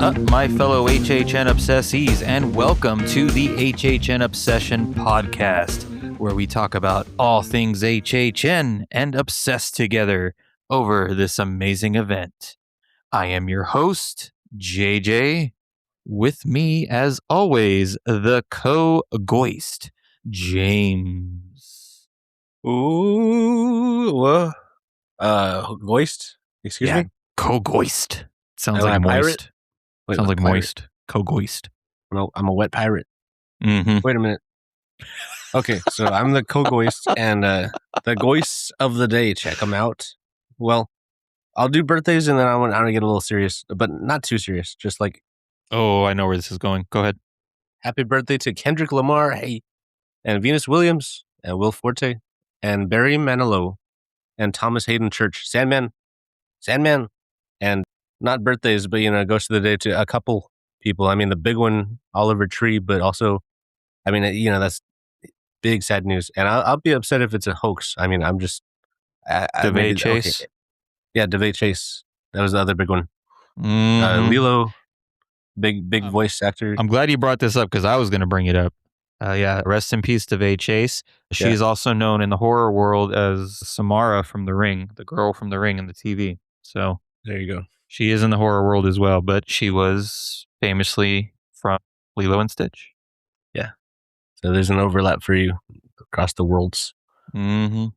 my fellow HHN obsessees, and welcome to the HHN Obsession Podcast, where we talk about all things HHN and obsess together over this amazing event. I am your host, JJ. With me, as always, the co-goist, James. Ooh, moist? Excuse me? Co-goist. Sounds Am I like a moist. pirate? Wait, Sounds what, like pirate? moist. Co-goist. No, I'm a wet pirate. Mm-hmm. Wait a minute. Okay, so I'm the co-goist and the goists of the day. Check them out. Well, I'll do birthdays and then I want to get a little serious, but not too serious. Just like Oh, I know where this is going. Go ahead. happy birthday to Kendrick Lamar, hey, and Venus Williams, and Will Forte, and Barry Manilow, and Thomas Hayden Church, Sandman, and not birthdays, but goes to the day to a couple people. I mean, the big one, Oliver Tree, but also, I mean, that's big sad news, and I'll be upset if it's a hoax. I mean, I'm just DeVay Chase. Okay. Yeah, DeVay Chase. That was the other big one. Mm-hmm. Lilo, big voice actor. I'm glad you brought this up because I was going to bring it up. Rest in peace, DeVay Chase. She's also known in the horror world as Samara from The Ring, the girl from The Ring in the TV. So there you go. She is in the horror world as well, but she was famously from Lilo and Stitch. Yeah. So there's an overlap for you across the worlds. Mm-hmm.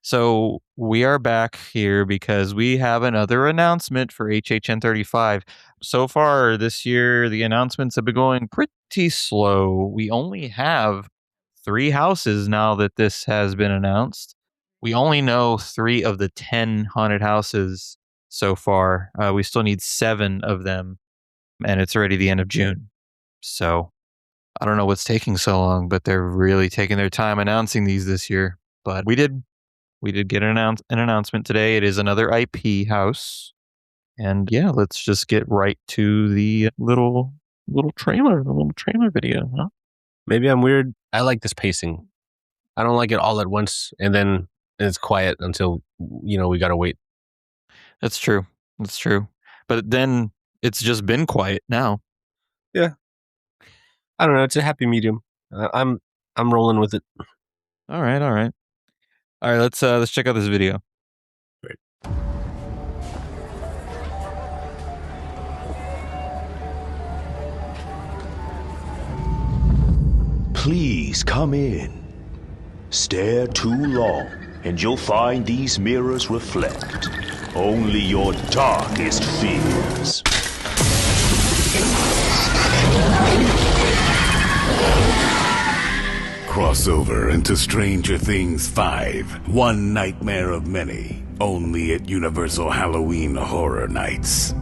So we are back here because we have another announcement for HHN 35. So far this year, the announcements have been going pretty slow. We only have 3 houses now that this has been announced. We only know 3 of the 10 haunted houses so far. We still need 7 of them, and it's already the end of June. So I don't know what's taking so long, but they're really taking their time announcing these this year. But we did get an announcement today. It is another IP house. And yeah, let's just get right to the little trailer video. Huh? Maybe I'm weird. I like this pacing. I don't like it all at once, and then it's quiet until, we got to wait. That's true. But then it's just been quiet now. Yeah. I don't know. It's a happy medium. I'm rolling with it. All right. Let's check out this video. Great. Please come in. Stare too long, and you'll find these mirrors reflect only your darkest fears. Crossover into Stranger Things 5. One nightmare of many. Only at Universal Halloween Horror Nights.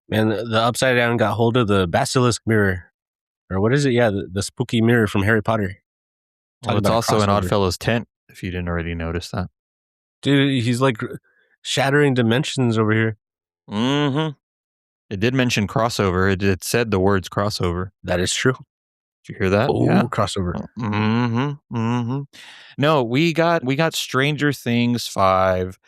Man, the Upside Down got hold of the basilisk mirror. Or what is it? Yeah, the spooky mirror from Harry Potter. Well, it's also an Oddfellows tent, if you didn't already notice that. Dude, he's like shattering dimensions over here. Mm-hmm. It did mention crossover. It said the words crossover. That is true. Did you hear that? Oh, yeah. Crossover. Mm-hmm. No, we got Stranger Things 5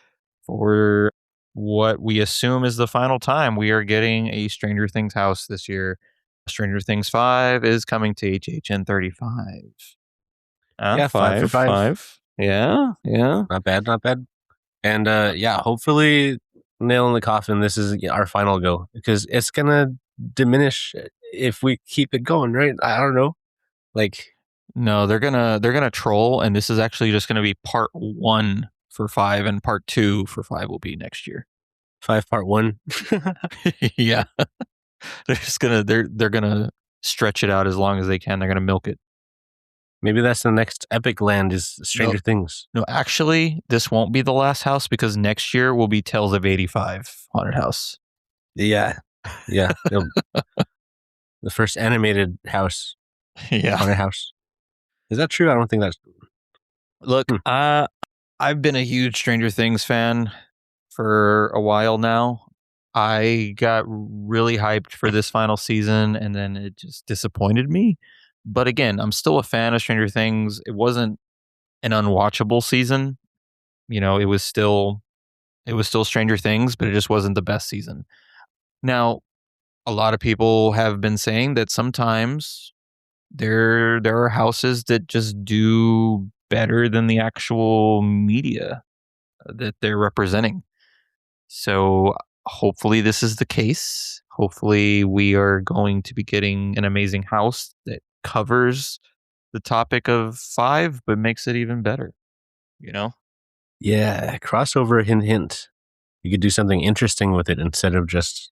for what we assume is the final time we are getting a Stranger Things house this year. Stranger Things 5 is coming to HHN 35. Yeah, 5 for 5. Yeah. Not bad. And hopefully nail in the coffin. This is our final go because it's gonna diminish if we keep it going, right? I don't know. No, they're gonna troll, and this is actually just gonna be part 1 for 5, and part 2 for 5 will be next year. 5 part 1. Yeah. They're gonna stretch it out as long as they can. They're gonna milk it. Maybe that's the next epic land is Stranger Things. No, actually, this won't be the last house because next year will be Tales of 85 haunted house. Yeah. The first animated house. Yeah. Haunted house. Is that true? I don't think that's... Look, I've been a huge Stranger Things fan for a while now. I got really hyped for this final season, and then it just disappointed me. But again, I'm still a fan of Stranger Things. It wasn't an unwatchable season. it was still Stranger Things, but it just wasn't the best season. Now, a lot of people have been saying that sometimes there are houses that just do better than the actual media that they're representing. So hopefully this is the case. Hopefully we are going to be getting an amazing house that covers the topic of 5 but makes it even better, you know? Yeah, crossover, hint, hint. You could do something interesting with it instead of just,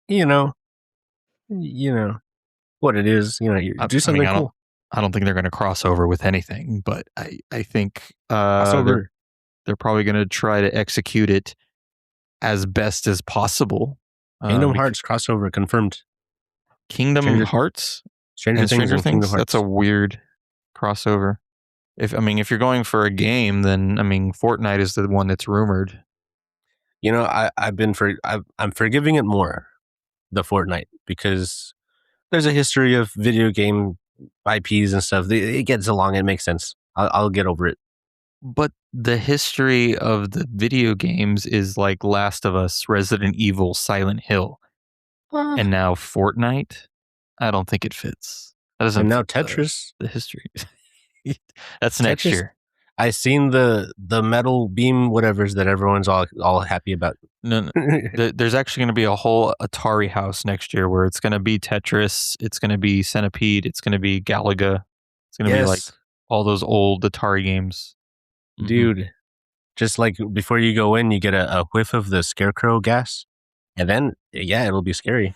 you know, you know what it is. You do I mean, something cool. I don't think they're going to cross over with anything, but I think Crossover. they're probably going to try to execute it as best as possible. Kingdom Hearts crossover confirmed. Kingdom Hearts Stranger and Things Stranger and Kingdom Things. Hearts. That's a weird crossover. If you're going for a game, then Fortnite is the one that's rumored. I'm forgiving it more, the Fortnite, because there's a history of video game IPs and stuff. It gets along. It makes sense. I'll get over it. But the history of the video games is like Last of Us, Resident Evil, Silent Hill, and now Fortnite. I don't think it fits. That doesn't. And now fit Tetris. The history. That's next year. I seen the metal beam whatevers that everyone's all happy about. No. There's actually going to be a whole Atari house next year where it's going to be Tetris, it's going to be Centipede, it's going to be Galaga, it's going to be like all those old Atari games. Dude, just like before you go in, you get a whiff of the scarecrow gas, and then it'll be scary.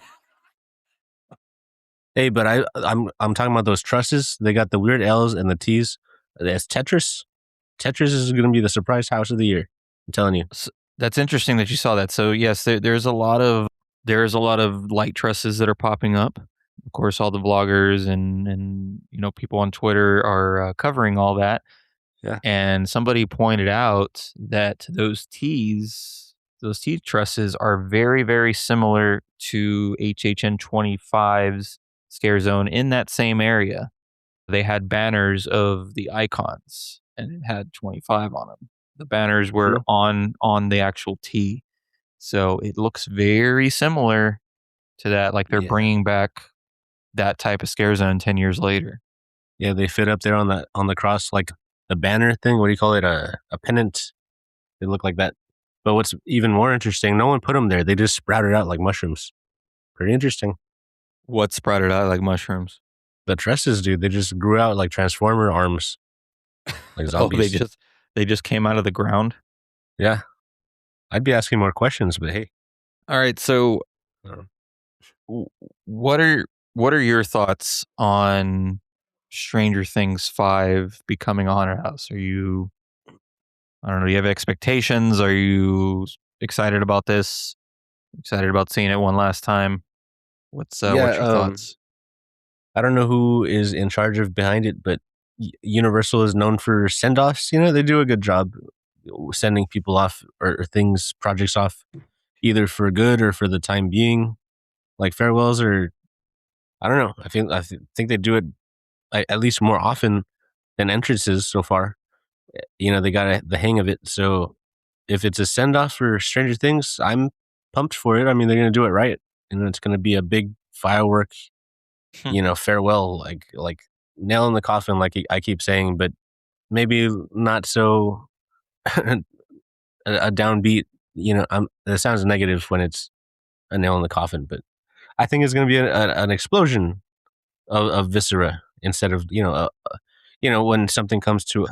Hey, but I'm talking about those trusses. They got the weird L's and the T's. That's Tetris. Tetris is going to be the surprise house of the year. I'm telling you. So that's interesting that you saw that. So yes, there's a lot of light trusses that are popping up. Of course, all the vloggers and people on Twitter are covering all that. Yeah. And somebody pointed out that those T trusses are very, very similar to HHN 25's Scare Zone in that same area. They had banners of the icons and it had 25 on them. The banners were on the actual T. So it looks very similar to that. Like they're bringing back that type of Scare Zone 10 years later. Yeah, they fit up there on the cross, like the banner thing. What do you call it? A pennant. They look like that. But what's even more interesting, no one put them there. They just sprouted out like mushrooms. Pretty interesting. What sprouted out like mushrooms? The trusses, dude. They just grew out like Transformer arms. Like zombies. They just came out of the ground? Yeah. I'd be asking more questions, but hey. All right, so what are your thoughts on Stranger Things 5 becoming a haunted house? Are you, I don't know, do you have expectations? Are you excited about this? Excited about seeing it one last time? What's your thoughts? I don't know who is in charge of behind it, but Universal is known for send-offs. They do a good job sending people off or projects off, either for good or for the time being, like farewells, or I don't know. I think they do it at least more often than entrances so far. They got the hang of it. So if it's a send-off for Stranger Things, I'm pumped for it. I mean, they're going to do it right, and it's going to be a big firework, farewell, like nail in the coffin, like I keep saying, but maybe not so a downbeat. It sounds negative when it's a nail in the coffin, but I think it's going to be an explosion of viscera instead of when something comes to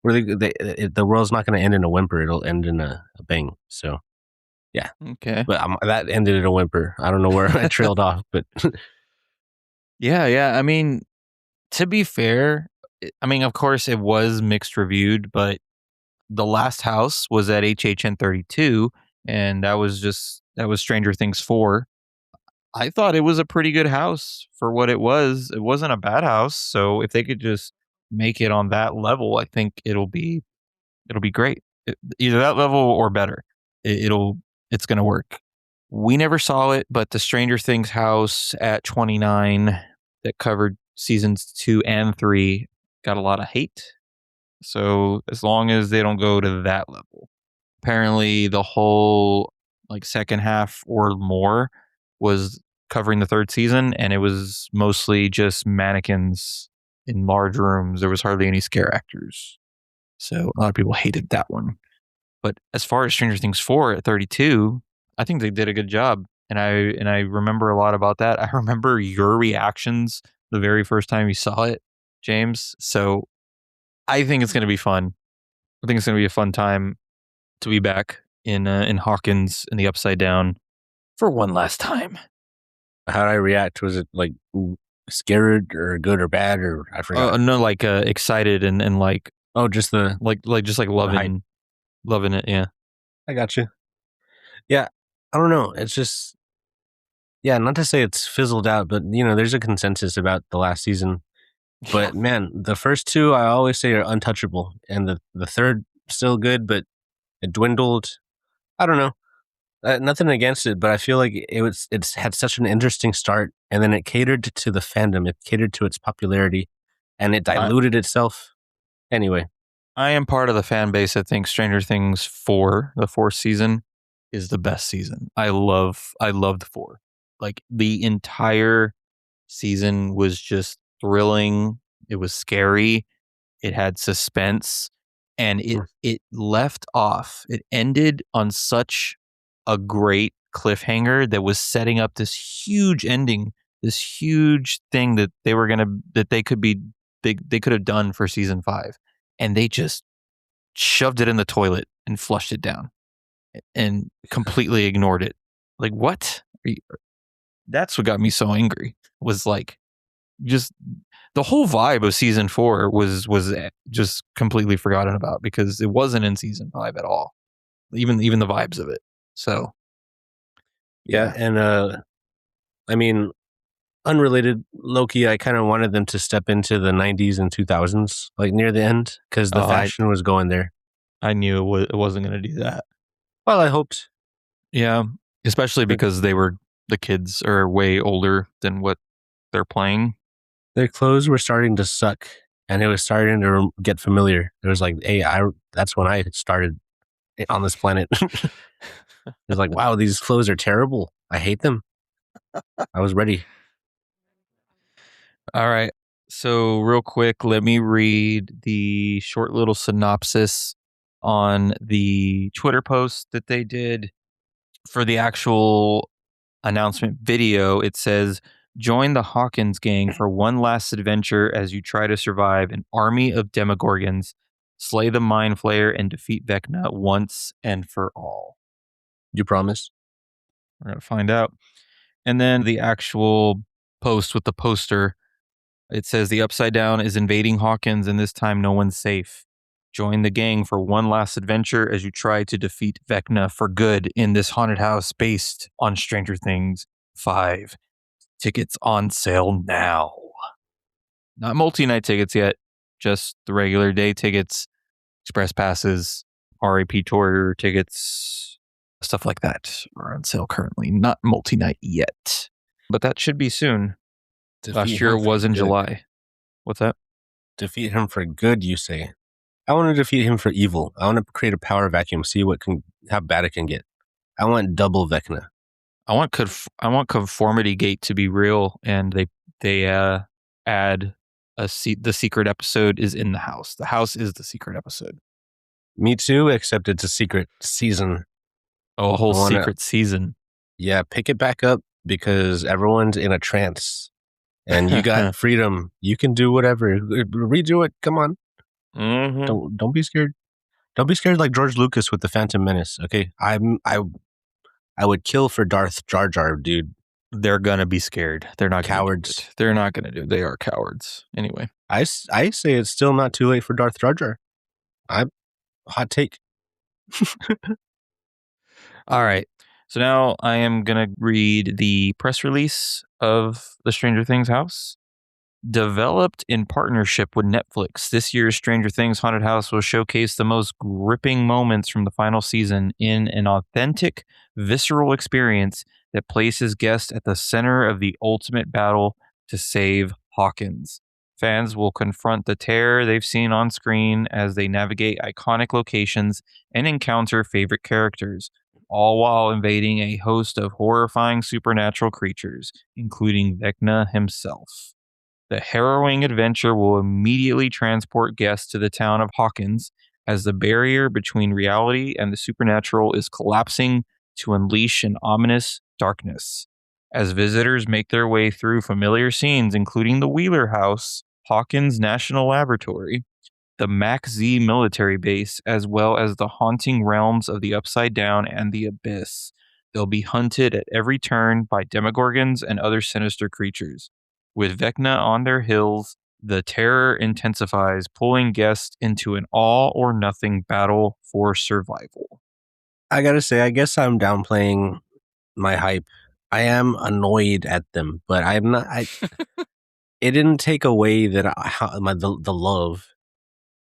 where the world's not going to end in a whimper; it'll end in a bang. So, yeah, okay. But that ended in a whimper. I don't know where I trailed off, but yeah. I mean, to be fair, of course it was mixed reviewed, but the last house was at HHN 32, and that was Stranger Things 4. I thought it was a pretty good house for what it was. It wasn't a bad house, so if they could just make it on that level, I think it'll be great. Either that level or better. It's going to work. We never saw it, but the Stranger Things house at 29 that covered seasons 2 and 3 got a lot of hate. So as long as they don't go to that level. Apparently the whole like second half or more was covering the third season, and it was mostly just mannequins in large rooms. There was hardly any scare actors. So a lot of people hated that one. But as far as Stranger Things 4 at 32, I think they did a good job. And I remember a lot about that. I remember your reactions the very first time you saw it, James. So I think it's going to be fun. I think it's going to be a fun time to be back in Hawkins in the Upside Down for one last time. How did I react? Was it like scared or good or bad, or I forgot? No, like excited and like just the just like loving it. Yeah, I got you. Yeah, I don't know. It's just not to say it's fizzled out, but there's a consensus about the last season. But man, the first two I always say are untouchable, and the third still good, but it dwindled. I don't know. Nothing against it, but I feel like it's had such an interesting start, and then it catered to the fandom. It catered to its popularity, and it diluted itself. Anyway, I am part of the fan base that thinks Stranger Things 4, the fourth season, is the best season. I loved 4. Like the entire season was just thrilling. It was scary. It had suspense, and it left off. It ended on such a great cliffhanger that was setting up this huge ending, this huge thing that they could have done for season 5, and they just shoved it in the toilet and flushed it down and completely ignored it. Like, what? That's what got me so angry. Was like just the whole vibe of season 4 was just completely forgotten about because it wasn't in season 5 at all. Even the vibes of it. So yeah, and I mean, unrelated, Loki, I kind of wanted them to step into the 90s and 2000s, like near the end, because the fashion was going there. I knew it wasn't going to do that. Well, I hoped. Yeah, especially because the kids are way older than what they're playing. Their clothes were starting to suck, and it was starting to get familiar. It was like, hey, that's when I started on this planet. It's like, wow, these clothes are terrible. I hate them. I was ready. All right. So real quick, let me read the short little synopsis on the Twitter post that they did for the actual announcement video. It says, join the Hawkins gang for one last adventure as you try to survive an army of Demogorgons, slay the Mind Flayer, and defeat Vecna once and for all. You promise? We're going to find out. And then the actual post with the poster, it says the Upside Down is invading Hawkins, and this time no one's safe. Join the gang for one last adventure as you try to defeat Vecna for good in this haunted house based on Stranger Things 5. Tickets on sale now. Not multi-night tickets yet, just the regular day tickets, express passes, RAP tour tickets, stuff like that are on sale currently. Not multi-night yet, but that should be soon. Last year it was in July. What's that? Defeat him for good, you say? I want to defeat him for evil. I want to create a power vacuum, see how bad it can get. I want double Vecna. I want Conformity Gate to be real, and they add the secret episode is in the house. The house is the secret episode. Me too, except it's a secret season. Oh, a whole secret season. Yeah, pick it back up because everyone's in a trance. And you got freedom. You can do whatever. Redo it. Come on. Mm-hmm. Don't be scared. Don't be scared like George Lucas with the Phantom Menace. Okay, I would kill for Darth Jar Jar, dude. They're gonna be scared. They're not cowards. They're not gonna do it. They are cowards. Anyway, I say it's still not too late for Darth Jar Jar. Hot take. All right. So now I am going to read the press release of the Stranger Things house. Developed in partnership with Netflix, this year's Stranger Things Haunted House will showcase the most gripping moments from the final season in an authentic, visceral experience that places guests at the center of the ultimate battle to save Hawkins. Fans will confront the terror they've seen on screen as they navigate iconic locations and encounter favorite characters, all while invading a host of horrifying supernatural creatures, including Vecna himself. The harrowing adventure will immediately transport guests to the town of Hawkins as the barrier between reality and the supernatural is collapsing to unleash an ominous darkness. As visitors make their way through familiar scenes, including the Wheeler House, Hawkins National Laboratory, the Mac Z military base, as well as the haunting realms of the Upside Down and the Abyss, they'll be hunted at every turn by demogorgons and other sinister creatures. With Vecna on their heels, the terror intensifies, pulling guests into an all-or-nothing battle for survival. I gotta say, I guess I'm downplaying my hype. I am annoyed at them, but I'm not. It didn't take away that the love.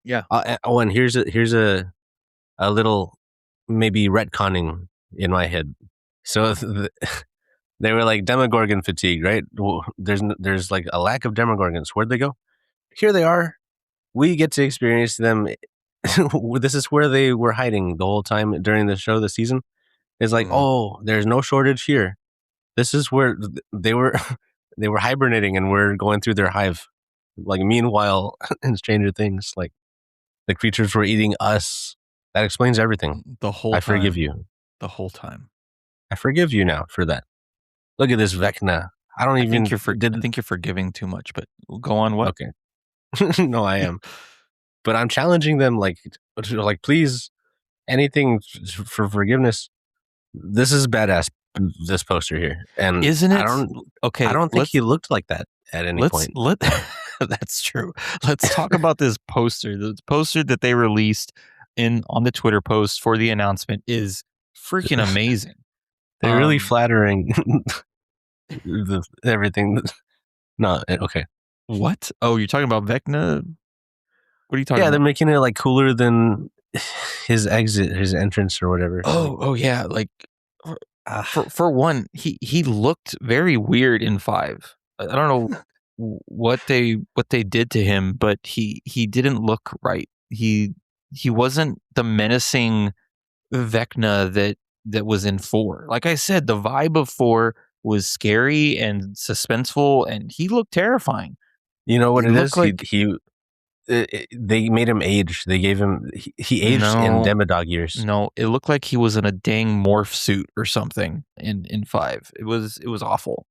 Yeah. And here's a little maybe retconning in my head. So they were like Demogorgon fatigue, right? There's like a lack of Demogorgons. Where'd they go? Here they are. We get to experience them. This is where they were hiding the whole time during the show, the season. It's like, oh, there's no shortage here. This is where they were they were hibernating and we're going through their hive. Like, meanwhile, in Stranger Things, like, the creatures were eating us. That explains everything. The whole time. I forgive you. The whole time. I forgive you now for that. Look at this Vecna. I think you're forgiving too much, but go on. What? Okay. No, I am. But I'm challenging them, like, please, anything for forgiveness. This is badass, this poster here. And isn't it? I don't think he looked like that at any point. That's true. Let's talk about this poster. The poster that they released on the Twitter post for the announcement is freaking amazing. They're really flattering everything. No, okay. What? Oh, you're talking about Vecna? What are you talking about? Yeah, they're making it like cooler than his entrance or whatever. Oh yeah. Like for one, he looked very weird in 5. I don't know what they did to him, but he didn't look right. He wasn't the menacing Vecna that was in 4. Like I said, the vibe of 4 was scary and suspenseful, and he looked terrifying. You know what it is? Like they made him age. They gave him he aged in Demodog years. No, it looked like he was in a dang morph suit or something in 5. It was awful.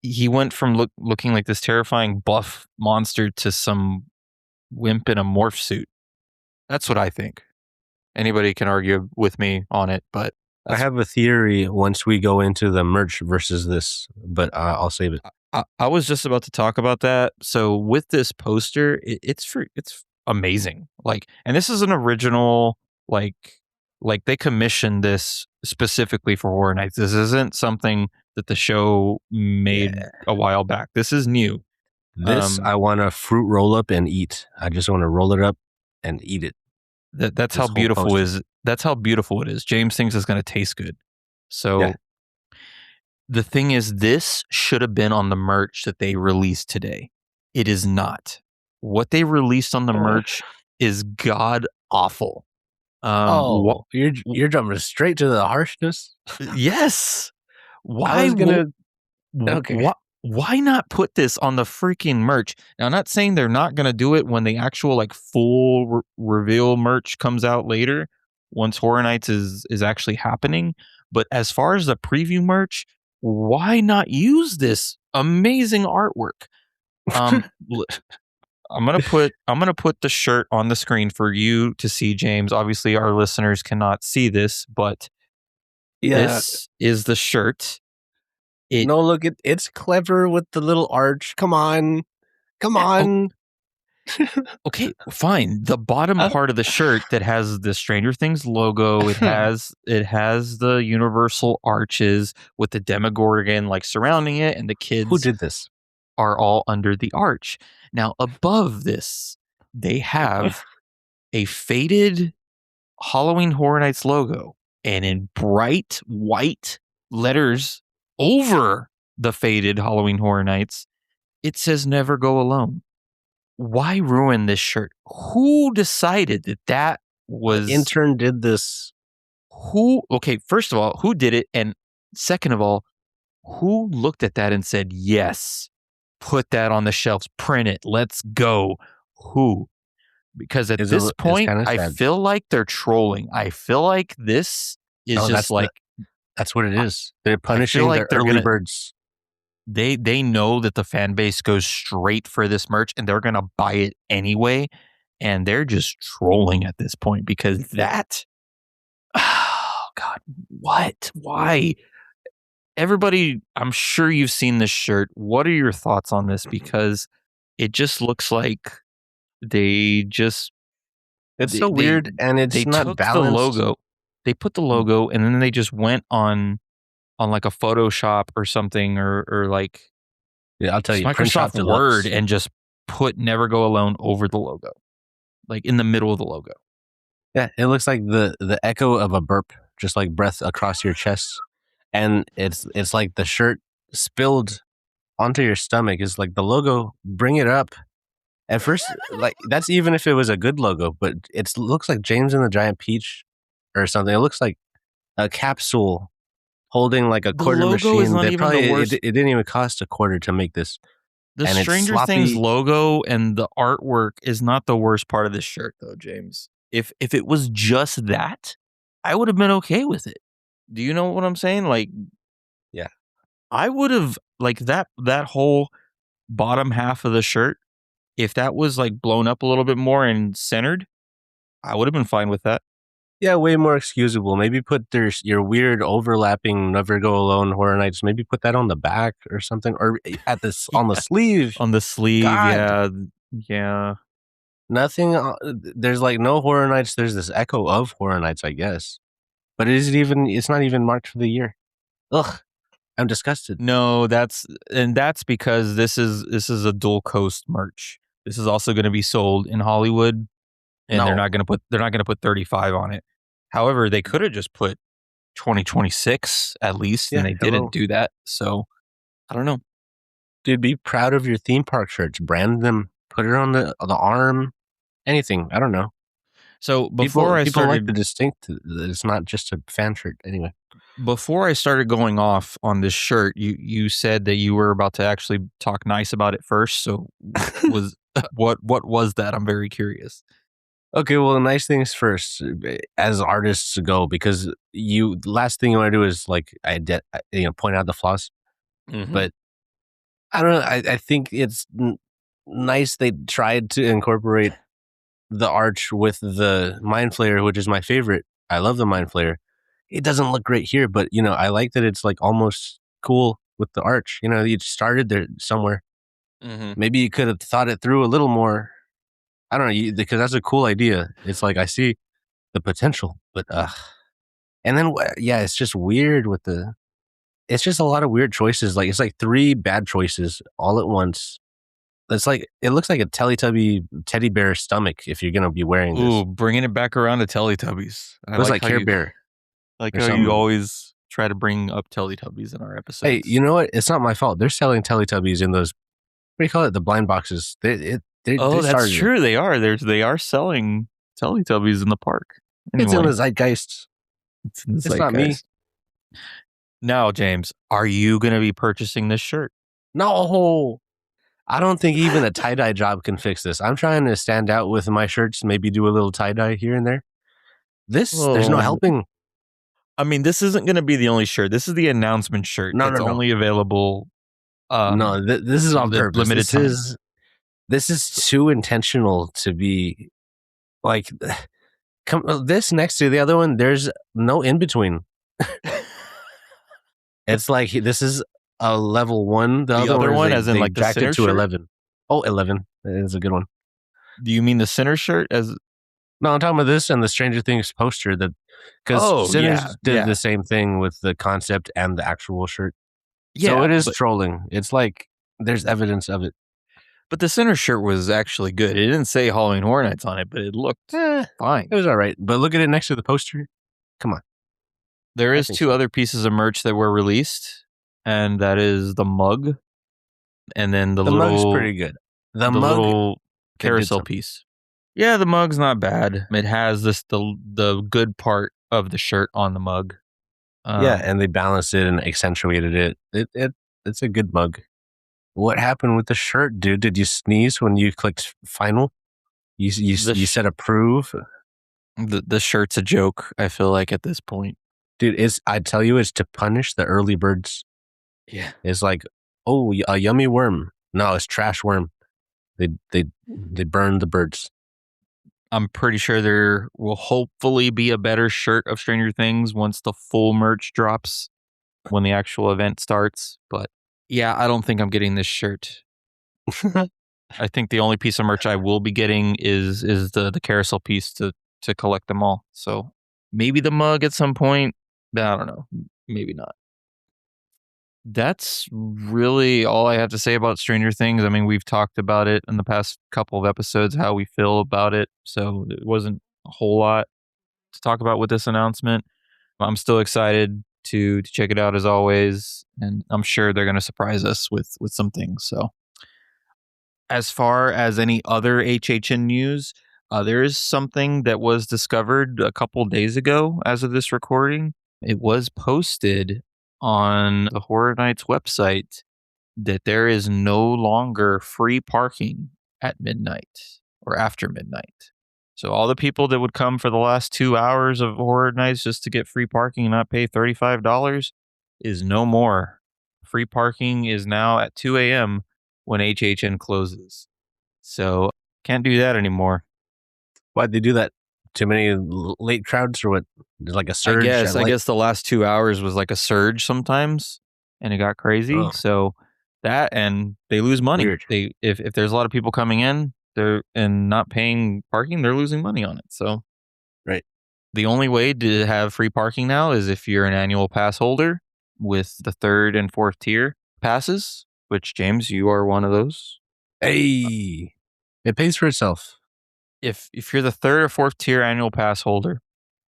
He went from looking like this terrifying buff monster to some wimp in a morph suit. That's what I think. Anybody can argue with me on it, but I have a theory once we go into the merch versus this, but I'll save it. I was just about to talk about that. So with this poster, it's amazing. Like, and this is an original, like they commissioned this specifically for Horror Nights. This isn't something that the show made a while back. This is new. This I want to fruit roll up and eat. I just want to roll it up and eat it. That's how beautiful it is. That's how beautiful it is. James thinks it's going to taste good. So the thing is, this should have been on the merch that they released today. It is not. What they released on the merch is god awful. You're jumping straight to the harshness. Yes. Why not put this on the freaking merch? Now, I'm not saying they're not going to do it when the actual like full reveal merch comes out later, once Horror Nights is actually happening. But as far as the preview merch, why not use this amazing artwork? I'm gonna put the shirt on the screen for you to see, James. Obviously, our listeners cannot see this, but this is the shirt. Look, it's clever with the little arch. Come on. Okay, fine. The bottom part of the shirt that has the Stranger Things logo, it has the universal arches with the Demogorgon like surrounding it, and the kids who did this are all under the arch. Now, above this, they have a faded Halloween Horror Nights logo, and in bright white letters over the faded Halloween Horror Nights, it says never go alone. Why ruin this shirt? Who decided that was... The intern did this. Okay, first of all, who did it? And second of all, who looked at that and said, yes, put that on the shelves, print it, let's go? Who? Because at this point, I feel like they're trolling. I feel like this is that's what it is. They're punishing their early birds. They know that the fan base goes straight for this merch and they're going to buy it anyway. And they're just trolling at this point because that, oh God, what? Why? Everybody, I'm sure you've seen this shirt. What are your thoughts on this? Because it just looks like it's so weird and it's not balanced. The logo. They put the logo and then they just went on like a Photoshop or something or like I'll tell you, Microsoft Word and just put Never Go Alone over the logo, like in the middle of the logo. Yeah, it looks like the echo of a burp, just like breath across your chest, and it's like the shirt spilled onto your stomach. It's like the logo. Bring it up. At first, like that's even if it was a good logo, but it looks like James and the Giant Peach or something. It looks like a capsule holding like a quarter machine. It didn't even cost a quarter to make this. The Stranger Things logo and the artwork is not the worst part of this shirt, though, James. If it was just that, I would have been okay with it. Do you know what I'm saying? Like, yeah, I would have like that whole bottom half of the shirt. If that was like blown up a little bit more and centered, I would have been fine with that. Yeah, way more excusable. Maybe put your weird overlapping Never Go Alone Horror Nights. Maybe put that on the back or something, or at this on the sleeve. On the sleeve, God. Yeah. Nothing. There's like no Horror Nights. There's this echo of Horror Nights, I guess. But it's not even marked for the year. Ugh, I'm disgusted. No, that's because this is a dual coast merch. This is also going to be sold in Hollywood, and they're not going to put 35 on it. However, they could have just put 2026 at least, and they didn't do that. So I don't know. Dude, be proud of your theme park shirts. Brand them. Put it on the arm. Anything. I don't know. So before people like the distinct. It's not just a fan shirt anyway. Before I started going off on this shirt, you said that you were about to actually talk nice about it first. So what was that? I'm very curious. Okay, well, the nice things first, as artists go, because last thing you want to do is like point out the flaws. Mm-hmm. But I don't know. I think it's nice they tried to incorporate the arch with the Mind Flayer, which is my favorite. I love the Mind Flayer. It doesn't look great here, but I like that it's like almost cool with the arch. You started there somewhere. Mm-hmm. Maybe you could have thought it through a little more. I don't know, because that's a cool idea. It's like I see the potential, but and then it's just weird with it's just a lot of weird choices. Like it's like 3 bad choices all at once. It's like it looks like a Teletubby teddy bear stomach if you're gonna be wearing this. Ooh, bringing it back around to Teletubbies. It was like Care Bear. Like how you always try to bring up Teletubbies in our episodes. Hey, you know what? It's not my fault. They're selling Teletubbies in those. What do you call it? The blind boxes. That's true. They are. They are selling Teletubbies in the park. Anyway, it's in the zeitgeist. It's not me. Now, James, are you going to be purchasing this shirt? No. I don't think even a tie-dye job can fix this. I'm trying to stand out with my shirts, maybe do a little tie-dye here and there. There's no helping. I mean, this isn't going to be the only shirt. This is the announcement shirt. It's only available. This is on purpose. Limited time. This is too intentional to be like this next to the other one. There's no in between. It's like this is a level 1. The other one, as in like the center to shirt? 11. Oh, 11 is a good one. Do you mean the center shirt? No, I'm talking about this and the Stranger Things poster. Because Sinners did the same thing with the concept and the actual shirt. Yeah, so it is trolling. It's like there's evidence of it. But the center shirt was actually good. It didn't say Halloween Horror Nights on it, but it looked fine. It was all right. But look at it next to the poster. Come on. There is 2 other pieces of merch that were released, and that is the mug. and then the mug's little pretty good. The mug, little they did carousel something. piece. Yeah, the mug's not bad. It has the good part of the shirt on the mug. Yeah, and they balanced it and accentuated it. It's a good mug. What happened with the shirt, dude? Did you sneeze when you clicked final? You said approve, the shirt's a joke. I feel like at this point, dude. I tell you, it's to punish the early birds. yeah. It's like, oh, a yummy worm. No, it's trash worm. They burned the birds. I'm pretty sure there will hopefully be a better shirt of Stranger Things once the full merch drops when the actual event starts. But yeah, I don't think I'm getting this shirt. I think the only piece of merch I will be getting is the carousel piece to collect them all. So maybe the mug at some point. But I don't know. Maybe not. That's really all I have to say about Stranger Things. I mean, we've talked about it in the past couple of episodes, how we feel about it. So it wasn't a whole lot to talk about with this announcement. I'm still excited to check it out as always, and I'm sure they're going to surprise us with some things. So, as far as any other HHN news, there is something that was discovered a couple days ago. As of this recording, it was posted on the Horror Nights website that there is no longer free parking at midnight or after midnight. So all the people that would come for the last 2 hours of Horror Nights just to get free parking and not pay $35 is no more. Free parking is now at 2 a.m. when HHN closes. So can't do that anymore. Why'd they do that? Too many late crowds, or what? Like a surge? I guess the last 2 hours was like a surge sometimes, and it got crazy. Oh. So that, and they lose money. Weird. If there's a lot of people coming in, they're and not paying parking, they're losing money on it. So right. The only way to have free parking now is if you're an annual pass holder with the 3rd and 4th tier passes, which James, you are one of those. Hey, it pays for itself. If you're the 3rd or 4th tier annual pass holder,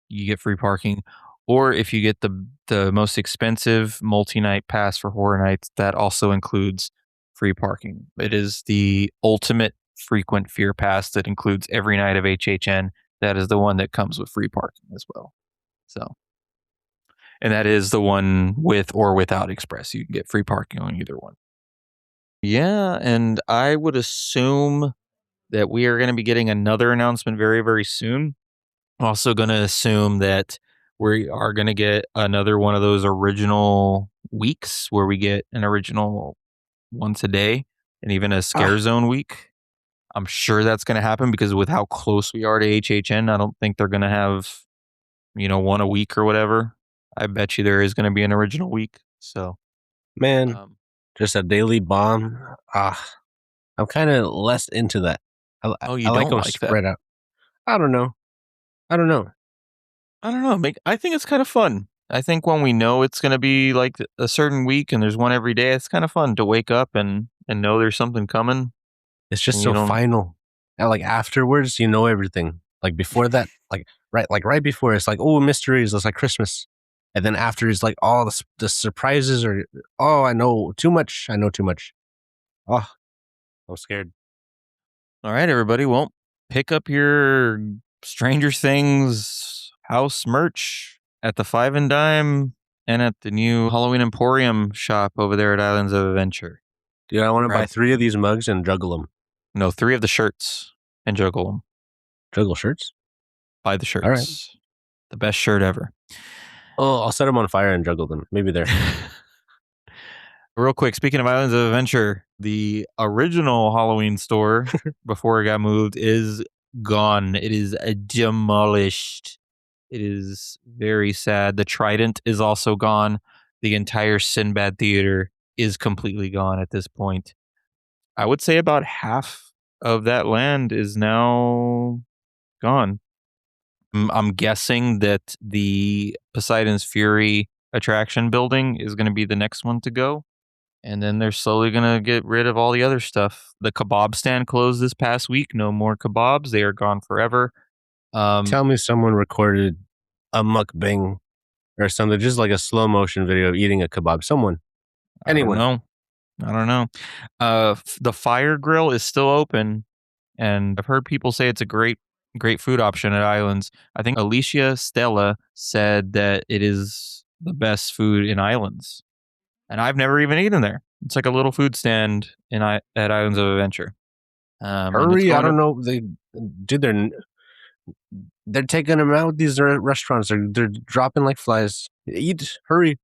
you get free parking. Or if you get the most expensive multi-night pass for Horror Nights, that also includes free parking. It is the ultimate frequent fear pass that includes every night of HHN. That is the one that comes with free parking as well. So, and that is the one with or without Express. You can get free parking on either one. Yeah, and I would assume that we are going to be getting another announcement very, very soon. I'm also going to assume that we are going to get another one of those original weeks where we get an original once a day and even a scare zone week. I'm sure that's going to happen because with how close we are to HHN, I don't think they're going to have, one a week or whatever. I bet you there is going to be an original week. So, man, just a daily bomb. I'm kind of less into that. I like them spread out. I don't know. I think it's kind of fun. I think when we know it's going to be like a certain week and there's one every day, it's kind of fun to wake up and know there's something coming. It's just so final. And like afterwards, you know everything. Like before that, right before, it's like, oh, mysteries. It's like Christmas. And then after, it's like all the surprises are, oh, I know too much. Oh, I'm scared. All right, everybody. Well, pick up your Stranger Things house merch at the 5 and Dime and at the new Halloween Emporium shop over there at Islands of Adventure. Dude, I want to buy 3 of these mugs and juggle them. No, 3 of the shirts and juggle them. Juggle shirts? Buy the shirts. All right. The best shirt ever. Oh, I'll set them on fire and juggle them. Maybe they're... Real quick, speaking of Islands of Adventure, the original Halloween store before it got moved is gone. It is demolished. It is very sad. The Trident is also gone. The entire Sinbad Theater is completely gone at this point. I would say about half of that land is now gone. I'm guessing that the Poseidon's Fury attraction building is going to be the next one to go. And then they're slowly going to get rid of all the other stuff. The kebab stand closed this past week. No more kebabs. They are gone forever. Tell me someone recorded a mukbang or something, just like a slow motion video of eating a kebab. Anyone. I I don't know. The Fire Grill is still open, and I've heard people say it's a great food option at Islands. I think Alicia Stella said that it is the best food in Islands, and I've never even eaten there. It's like a little food stand at Islands of Adventure. And it's Hurry! I going don't to know. They're taking them out. These restaurants. They're dropping like flies. Eat! Hurry!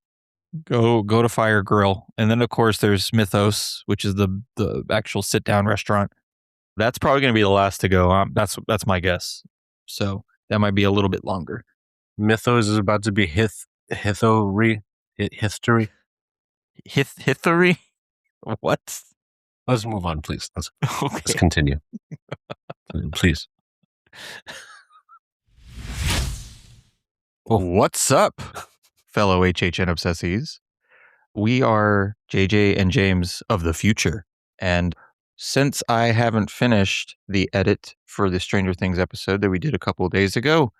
go to Fire Grill, and then of course there's Mythos, which is the actual sit down restaurant. That's probably going to be the last to go. That's my guess. So that might be a little bit longer. Mythos is about to be history. History? What? Let's move on, please. Let's Okay. continue, please. What's up, fellow HHN obsessies? We are JJ and James of the future. And since I haven't finished the edit for the Stranger Things episode that we did a couple of days ago,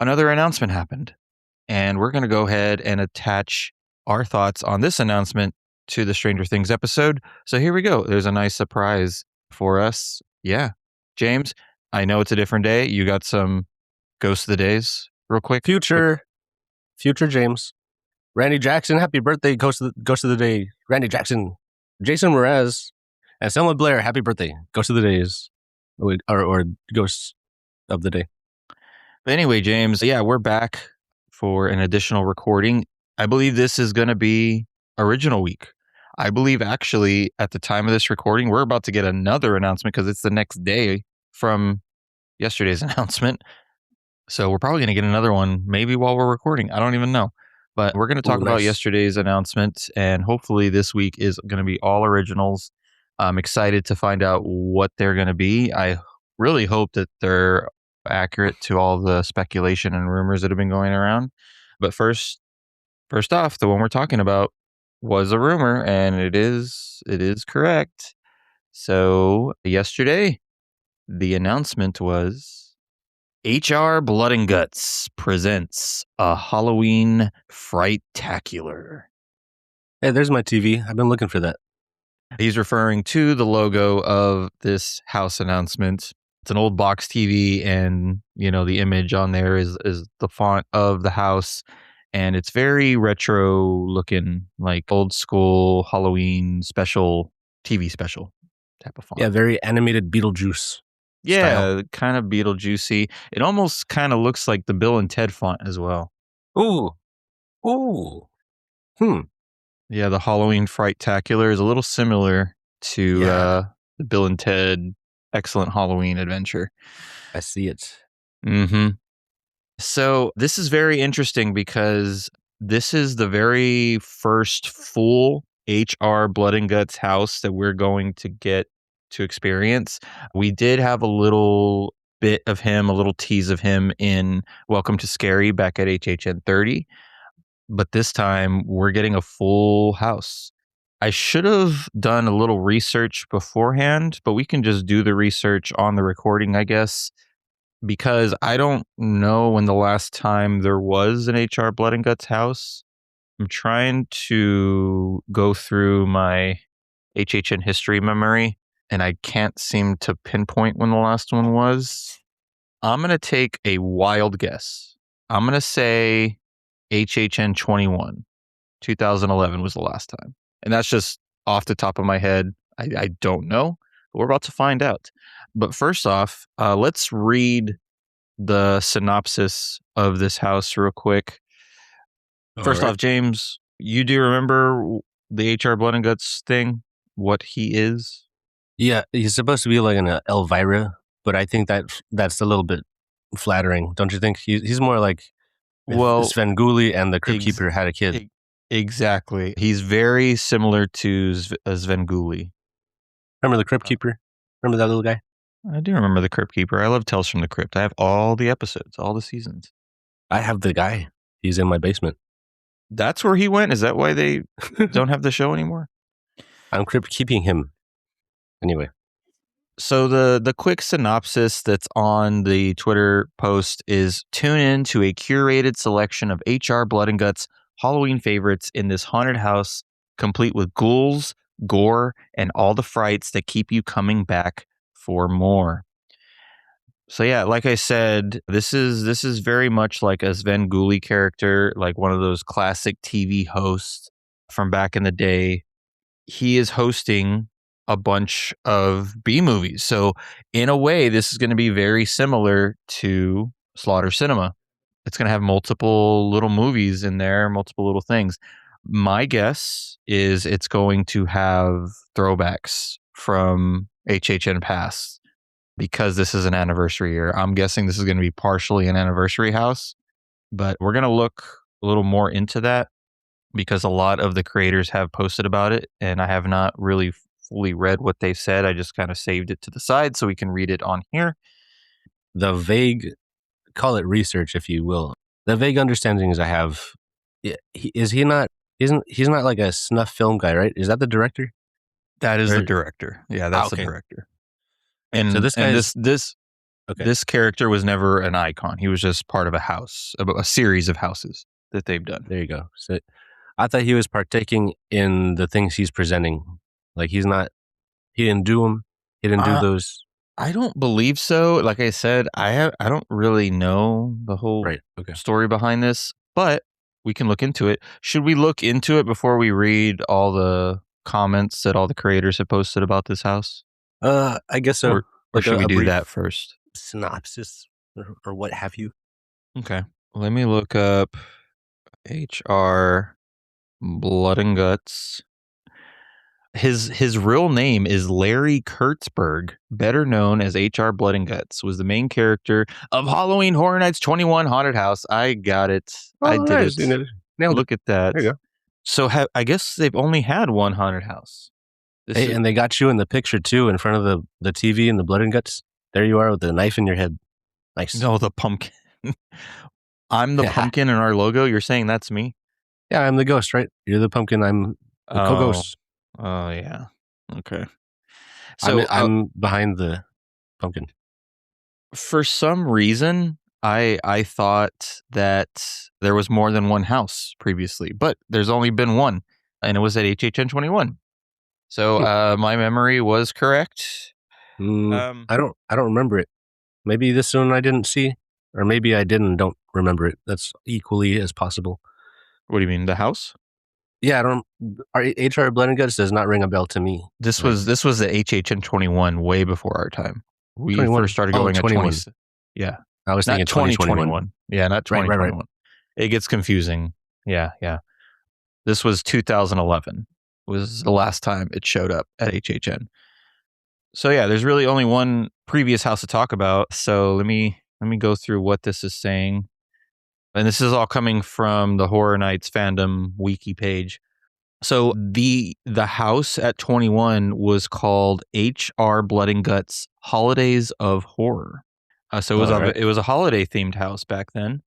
another announcement happened. And we're going to go ahead and attach our thoughts on this announcement to the Stranger Things episode. So here we go. There's a nice surprise for us. Yeah. James, I know it's a different day. You got some Ghost of the Days real quick? Future James. Randy Jackson, happy birthday. Ghost of the Day. Randy Jackson. Jason Mraz. And Selma Blair, happy birthday. Ghost of the Days. Or Ghosts of the Day. But anyway, James, yeah, we're back for an additional recording. I believe this is going to be original week. I believe actually at the time of this recording, we're about to get another announcement because it's the next day from yesterday's announcement. So we're probably going to get another one maybe while we're recording. I don't even know. But we're going to talk about yesterday's announcement, and hopefully this week is going to be all originals. I'm excited to find out what they're going to be. I really hope that they're accurate to all the speculation and rumors that have been going around. But first off, the one we're talking about was a rumor, and it is correct. So yesterday, the announcement was HR Bloodengutz presents a Halloween Fright-tacular. Hey, there's my TV. I've been looking for that. He's referring to the logo of this house announcement. It's an old box TV, and the image on there is the font of the house, and it's very retro looking, like old school Halloween special TV special type of font. Yeah, very animated Beetlejuice. Yeah, style. kind of Beetlejuicy. It almost kind of looks like the Bill and Ted font as well. Ooh. Yeah, the Halloween Fright-tacular is a little similar to the Bill and Ted Excellent Halloween Adventure. I see it. Mm-hmm. So this is very interesting because this is the very first full HR Bloodengutz house that we're going to get to experience. We did have a little bit of him, a little tease of him in Welcome to Scary back at HHN 30. But this time we're getting a full house. I should have done a little research beforehand, but we can just do the research on the recording, I guess, because I don't know when the last time there was an HR Bloodengutz house. I'm trying to go through my HHN history memory, and I can't seem to pinpoint when the last one was. I'm going to take a wild guess. I'm going to say HHN 21. 2011 was the last time. And that's just off the top of my head. I don't know, but we're about to find out. But first off, let's read the synopsis of this house real quick. First off, James, you do remember the HR Bloodengutz thing? What he is? Yeah, he's supposed to be like an Elvira, but I think that's a little bit flattering, don't you think? He's more like if Svengoolie and the Crypt Keeper had a kid. Exactly. He's very similar to Svengoolie. Remember the Crypt Keeper? Remember that little guy? I do remember the Crypt Keeper. I love Tales from the Crypt. I have all the episodes, all the seasons. I have the guy. He's in my basement. That's where he went? Is that why they don't have the show anymore? I'm Crypt keeping him. Anyway. So the quick synopsis that's on the Twitter post is: tune in to a curated selection of HR Bloodengutz Halloween favorites in this haunted house, complete with ghouls, gore, and all the frights that keep you coming back for more. So yeah, like I said, this is very much like a Svengoolie character, like one of those classic TV hosts from back in the day. He is hosting a bunch of B movies. So in a way, this is going to be very similar to Slaughter Cinema. It's going to have multiple little movies in there, multiple little things. My guess is it's going to have throwbacks from HHN past because this is an anniversary year. I'm guessing this is going to be partially an anniversary house, but we're going to look a little more into that because a lot of the creators have posted about it, and I have not really fully read what they said. I just kind of saved it to the side so we can read it on here. The vague, call it research if you will, the vague understandings I have, he's not like a snuff film guy, right? Is that the director? That is the director. Yeah, that's the director. And so this guy this character was never an icon. He was just part of a house, a series of houses that they've done. There you go. So I thought he was partaking in the things he's presenting. Like he didn't do them. He didn't do those. I don't believe so. Like I said, I don't really know the whole story behind this, but we can look into it. Should we look into it before we read all the comments that all the creators have posted about this house? I guess so. Or should we do that first? Synopsis or what have you? Okay. Let me look up HR Bloodengutz. His real name is Larry Kurtzberg, better known as HR Bloodengutz, was the main character of Halloween Horror Nights 21 Haunted House. I got it. I did it. Look at that. There you go. So I guess they've only had one haunted house. And they got you in the picture too, in front of the TV and the Bloodengutz. There you are with the knife in your head. Nice. No, the pumpkin. I'm the pumpkin in our logo. You're saying that's me? Yeah, I'm the ghost, right? You're the pumpkin. I'm the co-ghost. Oh, yeah. Okay. So I'm behind the pumpkin. For some reason, I thought that there was more than one house previously, but there's only been one, and it was at HHN 21. So my memory was correct. I don't remember it. Maybe this one I didn't see, or maybe I didn't. Don't remember it. That's equally as possible. What do you mean, the house? Yeah, HR Bloodengutz does not ring a bell to me. This was the HHN 21 way before our time. We first started going at 21. 20. Yeah. I was thinking 2021. Yeah, not 2021. Right. It gets confusing. Yeah. This was 2011. Was the last time it showed up at HHN. So yeah, there's really only one previous house to talk about. So let me go through what this is saying. And this is all coming from the Horror Nights fandom wiki page. So the house at 21 was called HR Bloodengutz Holidays of Horror. So it was a holiday themed house back then.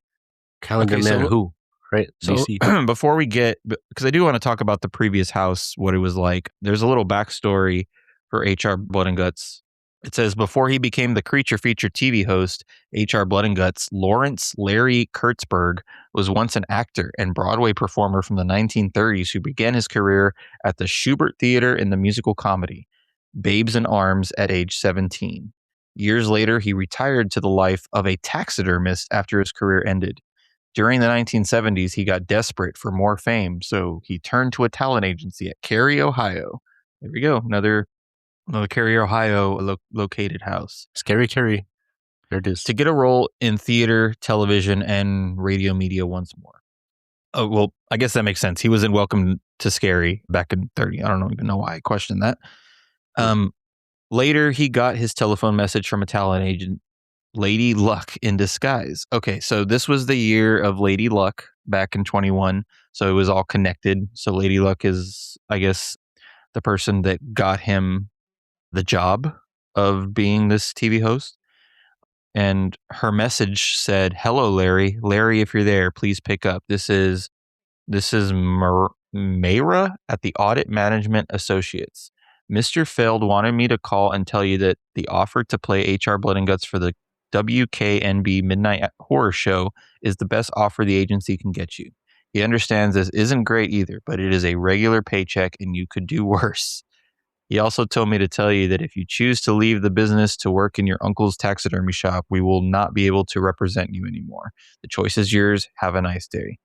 Calendar Man Who, right? So before we get, because I do want to talk about the previous house, what it was like. There's a little backstory for HR Bloodengutz. It says, before he became the creature feature TV host, HR Bloodengutz, Lawrence Larry Kurtzberg was once an actor and Broadway performer from the 1930s who began his career at the Schubert Theater in the musical comedy Babes in Arms at age 17. Years later, he retired to the life of a taxidermist after his career ended. During the 1970s, he got desperate for more fame, so he turned to a talent agency at Carey, Ohio. There we go, another Carey, Ohio located house. Scary Carey. There it is. To get a role in theater, television, and radio media once more. Oh, well, I guess that makes sense. He was in Welcome to Scary back in 30. I don't even know why I questioned that. Later, he got his telephone message from a talent agent, Lady Luck in disguise. Okay, so this was the year of Lady Luck back in 21. So it was all connected. So Lady Luck is, I guess, the person that got him the job of being this TV host. And her message said, "Hello, Larry. Larry, if you're there, please pick up. This is Mayra at the Audit Management Associates. Mr. Feld wanted me to call and tell you that the offer to play HR Bloodengutz for the WKNB Midnight Horror Show is the best offer the agency can get you. He understands this isn't great either, but it is a regular paycheck and you could do worse. He also told me to tell you that if you choose to leave the business to work in your uncle's taxidermy shop, we will not be able to represent you anymore. The choice is yours. Have a nice day.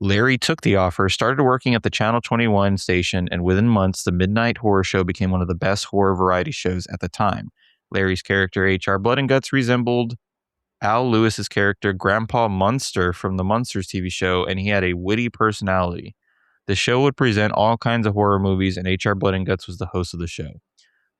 Larry took the offer, started working at the Channel 21 station, and within months, the Midnight Horror Show became one of the best horror variety shows at the time. Larry's character, H.R. Bloodengutz, resembled Al Lewis's character, Grandpa Munster from the Munsters TV show, and he had a witty personality. The show would present all kinds of horror movies, and H.R. Bloodengutz was the host of the show.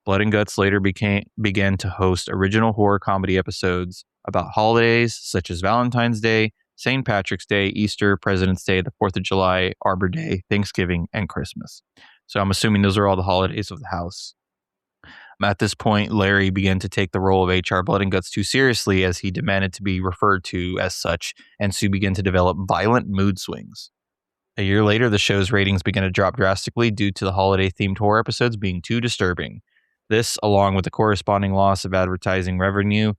Bloodengutz later began to host original horror comedy episodes about holidays such as Valentine's Day, St. Patrick's Day, Easter, President's Day, the 4th of July, Arbor Day, Thanksgiving, and Christmas. So I'm assuming those are all the holidays of the house. At this point, Larry began to take the role of H.R. Bloodengutz too seriously as he demanded to be referred to as such, and so began to develop violent mood swings. A year later, the show's ratings began to drop drastically due to the holiday-themed horror episodes being too disturbing. This, along with the corresponding loss of advertising revenue,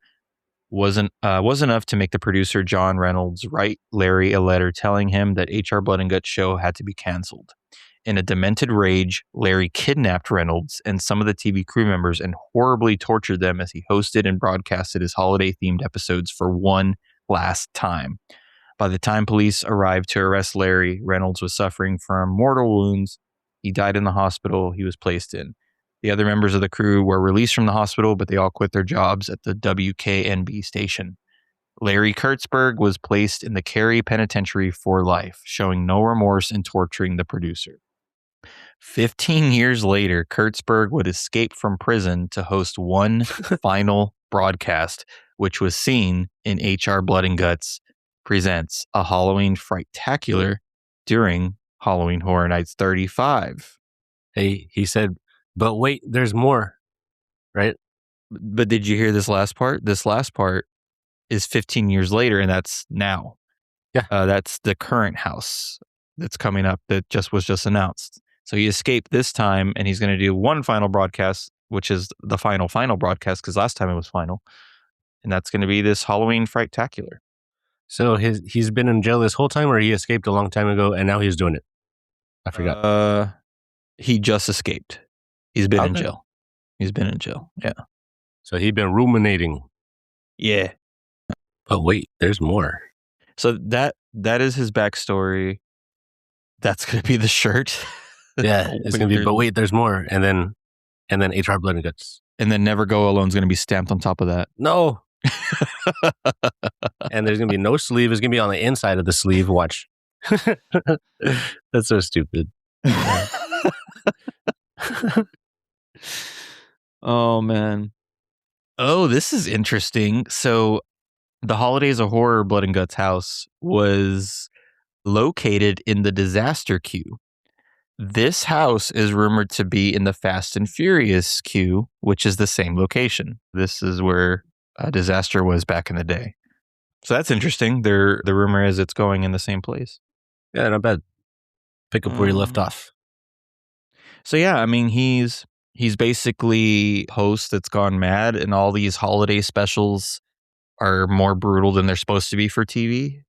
was enough to make the producer John Reynolds write Larry a letter telling him that H.R. Bloodengut's show had to be canceled. In a demented rage, Larry kidnapped Reynolds and some of the TV crew members and horribly tortured them as he hosted and broadcasted his holiday-themed episodes for one last time. By the time police arrived to arrest Larry, Reynolds was suffering from mortal wounds. He died in the hospital he was placed in. The other members of the crew were released from the hospital, but they all quit their jobs at the WKNB station. Larry Kurtzberg was placed in the Carey Penitentiary for life, showing no remorse in torturing the producer. 15 years later, Kurtzberg would escape from prison to host one final broadcast, which was seen in H.R. Bloodengutz Presents a Halloween Frightacular during Halloween Horror Nights 35. Hey, he said, but wait, there's more, right? But did you hear this last part? This last part is 15 years later, and that's now. Yeah. That's the current house that's coming up that was just announced. So he escaped this time, and he's going to do one final broadcast, which is the final broadcast, because last time it was final. And that's going to be this Halloween Frightacular. So he's been in jail this whole time, or he escaped a long time ago, and now he's doing it? I forgot. He just escaped. He's been in jail. He's been in jail. Yeah. So he's been ruminating. Yeah. But wait, there's more. So that is his backstory. That's going to be the shirt. Yeah, it's going to be, but wait, there's more. And then H.R. Bloodengutz. And then Never Go Alone is going to be stamped on top of that. No. And there's going to be no sleeve. It's going to be on the inside of the sleeve. Watch. That's so stupid. Oh, man. Oh, this is interesting. So the Holidays of Horror Bloodengutz house was located in the Disaster queue. This house is rumored to be in the Fast and Furious queue, which is the same location. This is where Disaster was back in the day. So that's interesting. The rumor is it's going in the same place. Yeah, not bad. Pick up where you left off. So yeah, I mean, he's basically host that's gone mad, and all these holiday specials are more brutal than they're supposed to be for TV.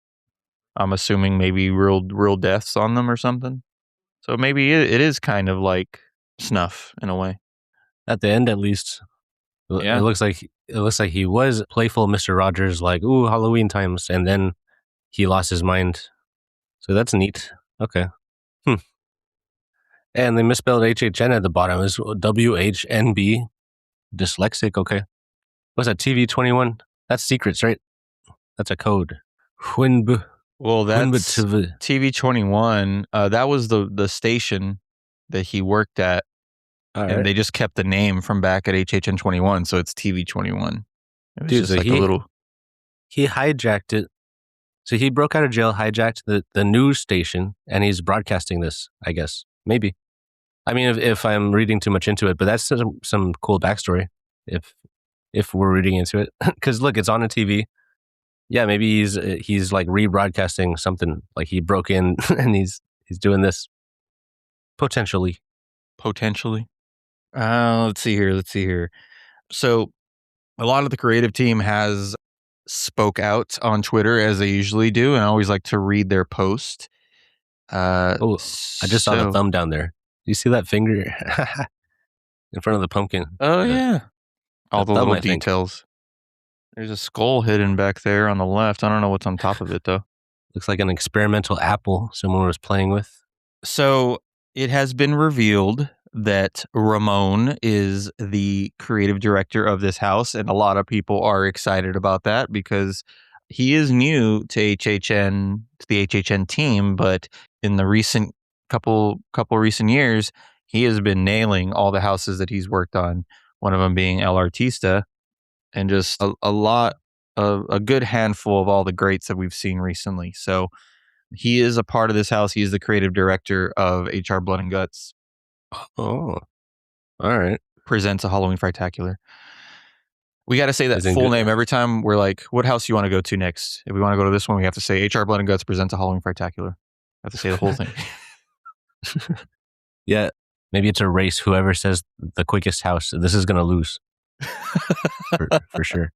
I'm assuming maybe real deaths on them or something. So maybe it is kind of like snuff in a way. At the end, at least. Yeah. It looks like he was playful Mr. Rogers, like, ooh, Halloween times, and then he lost his mind. So that's neat. Okay. And they misspelled HHN at the bottom. It's WHNB. Dyslexic, okay. What's that, TV 21? That's secrets, right? That's a code. Well, that's TV 21. That was the station that he worked at. And they just kept the name from back at HHN 21, so it's TV 21. It was Dude, just so like a little... He hijacked it. So he broke out of jail, hijacked the news station, and he's broadcasting this, I guess. Maybe. I mean, if I'm reading too much into it, but that's some cool backstory if we're reading into it. Because look, it's on a TV. Yeah, maybe he's like rebroadcasting something. Like he broke in and he's doing this. Potentially. Let's see here. So a lot of the creative team has spoke out on Twitter as they usually do, and I always like to read their post. I just saw the So- thumb down there. You see that finger in front of the pumpkin? Oh, yeah. All the thumb, little I think. details. There's a skull hidden back there on the left. I don't know what's on top of it, though. Looks like an experimental apple someone was playing with. So it has been revealed that Ramon is the creative director of this house, and a lot of people are excited about that because he is new to HHN, to the HHN team, but in the recent couple recent years, he has been nailing all the houses that he's worked on. One of them being El Artista, and just a good handful of all the greats that we've seen recently. So he is a part of this house. He is the creative director of HR Bloodengutz. Oh, all right. Presents a Halloween Frighttacular. We got to say that Isn't full good. name every time we're like, what house do you want to go to next? If we want to go to this one, we have to say HR Bloodengutz presents a Halloween Frighttacular. I have to say the whole thing. Yeah, maybe it's a race. Whoever says the quickest house, this is going to lose. for sure.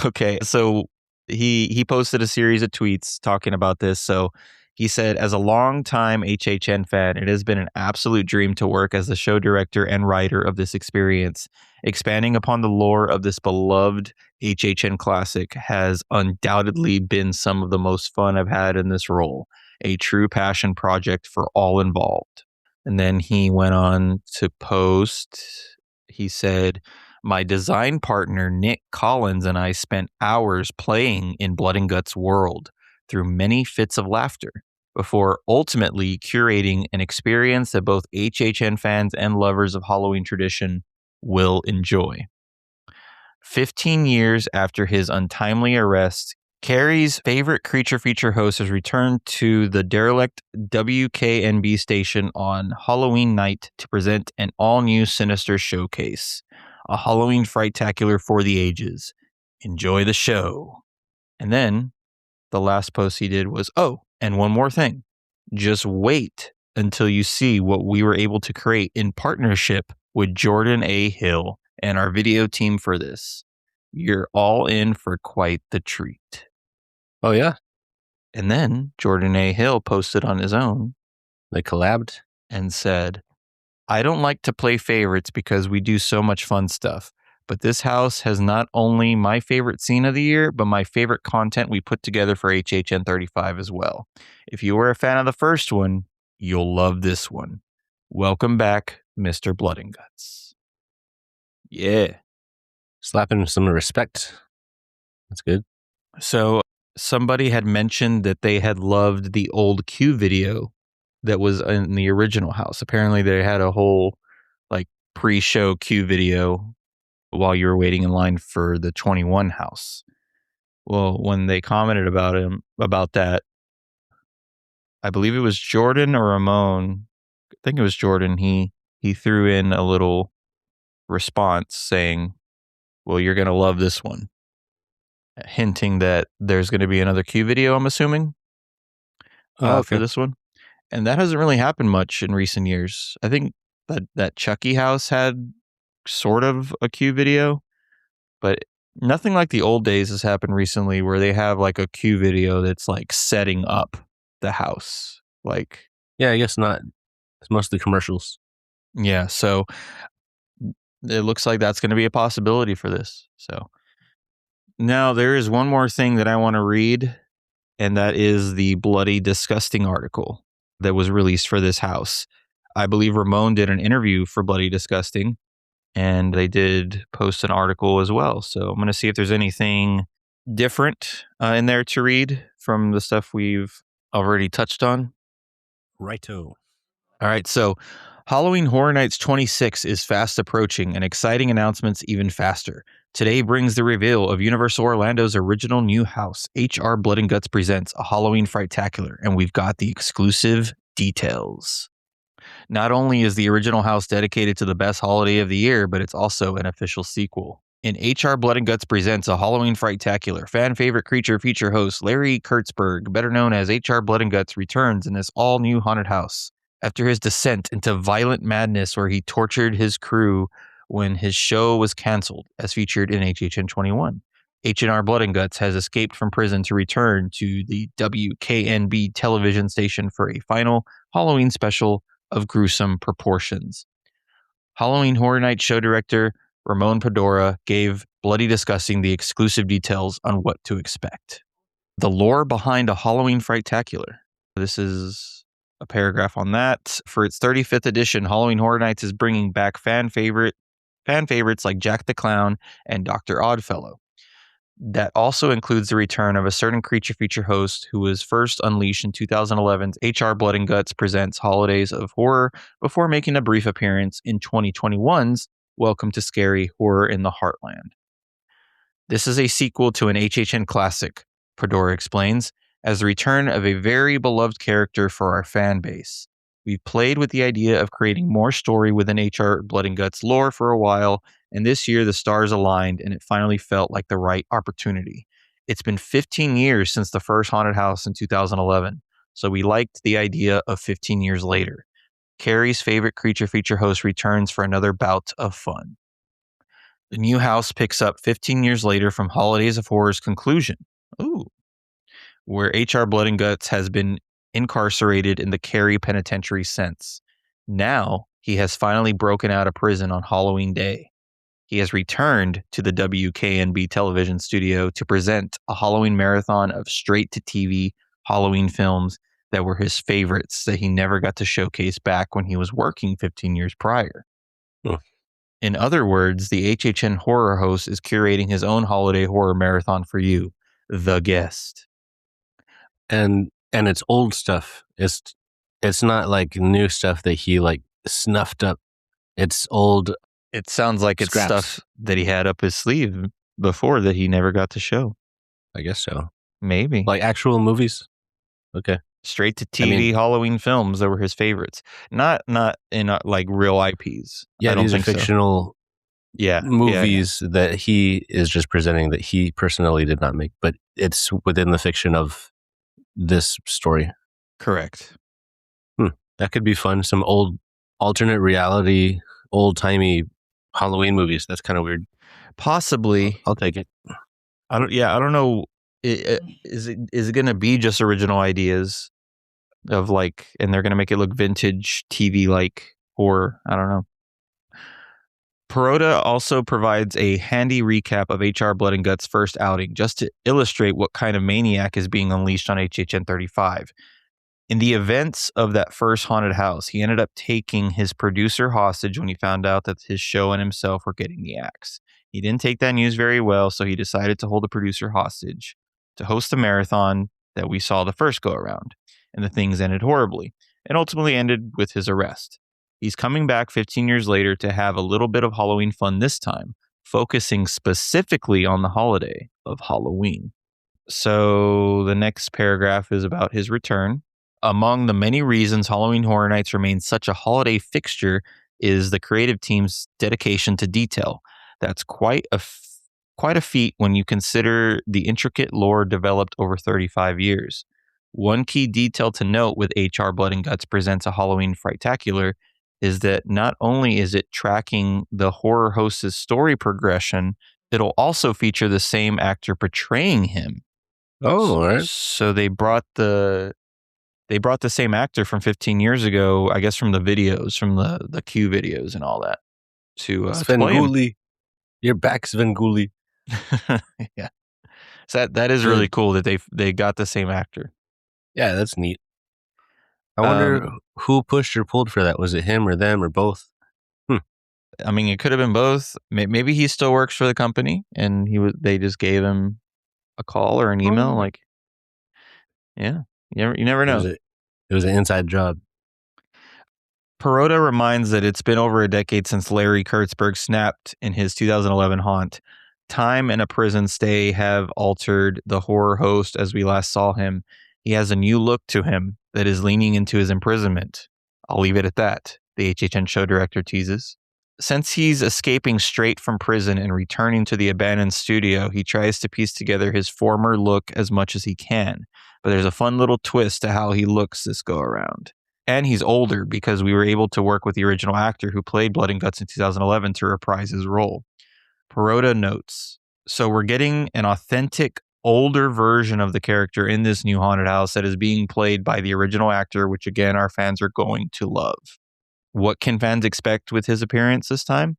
Okay, so he posted a series of tweets talking about this. So he said, as a longtime HHN fan, it has been an absolute dream to work as the show director and writer of this experience. Expanding upon the lore of this beloved HHN classic has undoubtedly been some of the most fun I've had in this role. A true passion project for all involved. And then he went on to post, he said, my design partner, Nick Collins, and I spent hours playing in Bloodengutz world through many fits of laughter before ultimately curating an experience that both HHN fans and lovers of Halloween tradition will enjoy. 15 years after his untimely arrest, Carey's favorite creature feature host has returned to the derelict WKNB station on Halloween night to present an all-new Sinister showcase. A Halloween Frighttacular for the ages. Enjoy the show. And then the last post he did was, oh, and one more thing. Just wait until you see what we were able to create in partnership with Jordan A. Hill and our video team for this. You're all in for quite the treat. Oh, yeah. And then Jordan A. Hill posted on his own. They collabed and said, I don't like to play favorites because we do so much fun stuff, but this house has not only my favorite scene of the year, but my favorite content we put together for HHN 35 as well. If you were a fan of the first one, you'll love this one. Welcome back, Mr. Bloodengutz. Yeah. slapping some respect. That's good. So somebody had mentioned that they had loved the old Q video that was in the original house. Apparently they had a whole like pre-show Q video while you were waiting in line for the 21 house. Well, when they commented about that, I believe it was Jordan or Ramon. I think it was Jordan. He threw in a little response saying, well, you're going to love this one. Hinting that there's going to be another Q video, I'm assuming, for this one. And that hasn't really happened much in recent years. I think that Chucky house had sort of a Q video, but nothing like the old days has happened recently where they have like a Q video that's like setting up the house. Like, yeah, I guess not. It's mostly commercials. Yeah, so it looks like that's going to be a possibility for this. So now there is one more thing that I want to read, and that is the Bloody Disgusting article that was released for this house. I believe Ramon did an interview for Bloody Disgusting, and they did post an article as well. So I'm going to see if there's anything different in there to read from the stuff we've already touched on. Righto. All right, so Halloween Horror Nights 26 is fast approaching, and exciting announcements even faster. Today brings the reveal of Universal Orlando's original new house. HR Bloodengutz presents a Halloween Frighttacular, and we've got the exclusive details. Not only is the original house dedicated to the best holiday of the year, but it's also an official sequel. In HR Bloodengutz presents a Halloween Frighttacular, fan favorite creature feature host Larry Kurtzberg, better known as HR Bloodengutz, returns in this all-new haunted house. After his descent into violent madness where he tortured his crew when his show was canceled, as featured in HHN 21. H&R Bloodengutz has escaped from prison to return to the WKNB television station for a final Halloween special of gruesome proportions. Halloween Horror Night show director Ramon Padora gave Bloody Disgusting the exclusive details on what to expect. The lore behind a Halloween Frightacular. This is a paragraph on that. For its 35th edition, Halloween Horror Nights is bringing back fan favorites like Jack the Clown and Dr. Oddfellow. That also includes the return of a certain creature feature host who was first unleashed in 2011's HR Bloodengutz Presents Holidays of Horror before making a brief appearance in 2021's Welcome to Scary Horror in the Heartland. This is a sequel to an HHN classic, Padora explains, as the return of a very beloved character for our fan base. We've played with the idea of creating more story within HR Bloodengutz lore for a while, and this year the stars aligned and it finally felt like the right opportunity. It's been 15 years since the first haunted house in 2011, so we liked the idea of 15 years later. Carey's favorite creature feature host returns for another bout of fun. The new house picks up 15 years later from Holidays of Horror's conclusion. Ooh. Where HR Bloodengutz has been incarcerated in the Carey Penitentiary since. Now, he has finally broken out of prison on Halloween Day. He has returned to the WKNB television studio to present a Halloween marathon of straight-to-TV Halloween films that were his favorites that he never got to showcase back when he was working 15 years prior. Huh. In other words, the HHN horror host is curating his own holiday horror marathon for you, the guest. And it's old stuff. It's not like new stuff that he like snuffed up. It's old. It sounds like it's Scraps. stuff that he had up his sleeve before that he never got to show. I guess so. Maybe. Like actual movies. Okay. Straight to TV Halloween films that were his favorites. Not in like real IPs. Yeah, I don't these are think so. fictional Yeah, movies that he is just presenting that he personally did not make, but it's within the fiction of this story. Correct. That could be fun. Some old alternate reality, old-timey Halloween movies. That's kind of weird. Possibly. I'll take it. I don't know. Is it going to be just original ideas of like, and they're going to make it look vintage TV like horror? I don't know. Perota also provides a handy recap of HR Bloodengutz' first outing just to illustrate what kind of maniac is being unleashed on HHN 35. In the events of that first haunted house, he ended up taking his producer hostage when he found out that his show and himself were getting the axe. He didn't take that news very well, so he decided to hold the producer hostage to host the marathon that we saw the first go around. And the things ended horribly, and ultimately ended with his arrest. He's coming back 15 years later to have a little bit of Halloween fun this time, focusing specifically on the holiday of Halloween. So the next paragraph is about his return. Among the many reasons Halloween Horror Nights remains such a holiday fixture is the creative team's dedication to detail. That's quite a feat when you consider the intricate lore developed over 35 years. One key detail to note with HR Bloodengutz Presents a Halloween Frightacular is that not only is it tracking the horror host's story progression, it'll also feature the same actor portraying him. Oh, all right. So they brought the same actor from 15 years ago, I guess from the videos, from the Q videos and all that, to play him. Svengoolie. You're back, Svengoolie. Yeah. So that is really cool that they got the same actor. Yeah, that's neat. I wonder who pushed or pulled for that. Was it him or them or both? I mean, it could have been both. Maybe he still works for the company and they just gave him a call or an email. Like, yeah, you never know. It was an inside job. Perota reminds that it's been over a decade since Larry Kurtzberg snapped in his 2011 haunt. Time and a prison stay have altered the horror host as we last saw him. He has a new look to him that is leaning into his imprisonment. I'll leave it at that, the HHN show director teases. Since he's escaping straight from prison and returning to the abandoned studio, he tries to piece together his former look as much as he can. But there's a fun little twist to how he looks this go around. And he's older because we were able to work with the original actor who played Bloodengutz in 2011 to reprise his role. Perota notes, so we're getting an authentic, older version of the character in this new haunted house that is being played by the original actor, which again, our fans are going to love. What can fans expect with his appearance this time?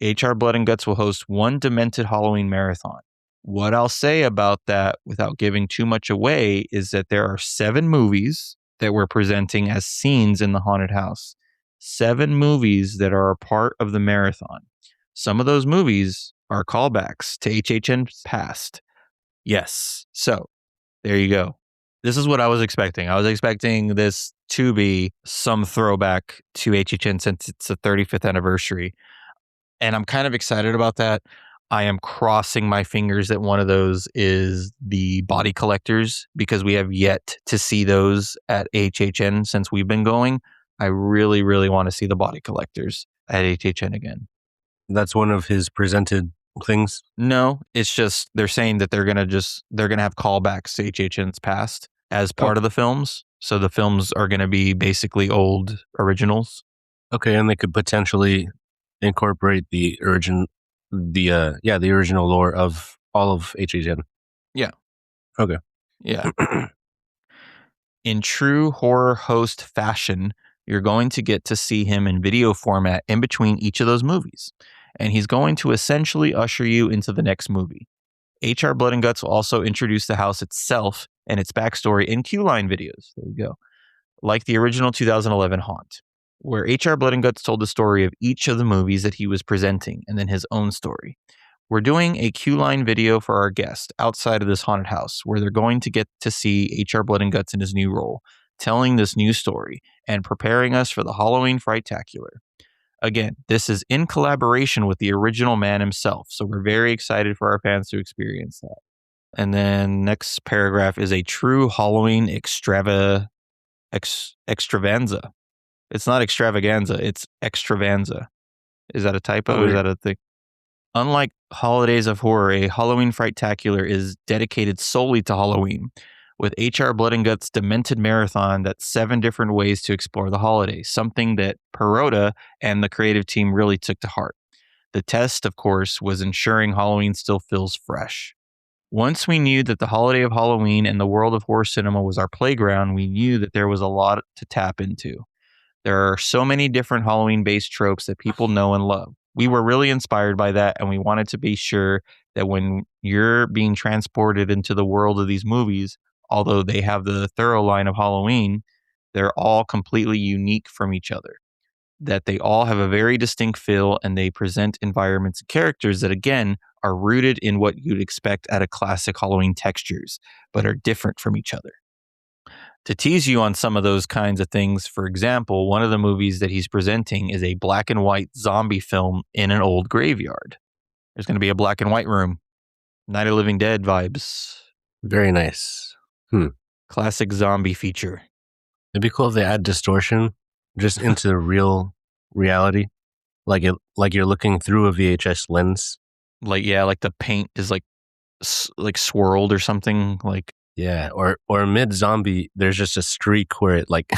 HR Bloodengutz will host one Demented Halloween marathon. What I'll say about that without giving too much away is that there are 7 movies that we're presenting as scenes in the haunted house. 7 movies that are a part of the marathon. Some of those movies are callbacks to HHN's past. Yes. So there you go. This is what I was expecting. I was expecting this to be some throwback to HHN since it's the 35th anniversary. And I'm kind of excited about that. I am crossing my fingers that one of those is the body collectors because we have yet to see those at HHN since we've been going. I really, really want to see the body collectors at HHN again. That's one of his presented things? No, it's just they're saying that they're going to have callbacks to HHN's past as part of the films. So the films are going to be basically old originals. Okay, and they could potentially incorporate the original lore of all of HHN. Yeah. Okay. Yeah. In true horror host fashion, you're going to get to see him in video format in between each of those movies. And he's going to essentially usher you into the next movie. HR Bloodengutz will also introduce the house itself and its backstory in Q-Line videos. There we go. Like the original 2011 Haunt, where HR Bloodengutz told the story of each of the movies that he was presenting and then his own story. We're doing a Q-Line video for our guest outside of this haunted house where they're going to get to see HR Bloodengutz in his new role, telling this new story and preparing us for the Halloween Frightacular. Again, this is in collaboration with the original man himself, so we're very excited for our fans to experience that. And then next paragraph is a true Halloween extravaganza. It's not extravaganza, it's extravaganza. Is that a typo? Or is that a thing? Unlike Holidays of Horror, a Halloween Frightacular is dedicated solely to Halloween, with HR Bloodengutz Demented Marathon that's 7 different ways to explore the holiday, something that Perota and the creative team really took to heart. The test, of course, was ensuring Halloween still feels fresh. Once we knew that the holiday of Halloween and the world of horror cinema was our playground, we knew that there was a lot to tap into. There are so many different Halloween-based tropes that people know and love. We were really inspired by that, and we wanted to be sure that when you're being transported into the world of these movies, although they have the thorough line of Halloween, they're all completely unique from each other. That they all have a very distinct feel and they present environments and characters that, again, are rooted in what you'd expect out of classic Halloween textures, but are different from each other. To tease you on some of those kinds of things, for example, one of the movies that he's presenting is a black and white zombie film in an old graveyard. There's going to be a black and white room. Night of the Living Dead vibes. Very nice. Classic zombie feature. It'd be cool if they add distortion just into the real reality, like you're looking through a VHS lens. Like the paint is like swirled or something. Like or mid zombie, there's just a streak where it like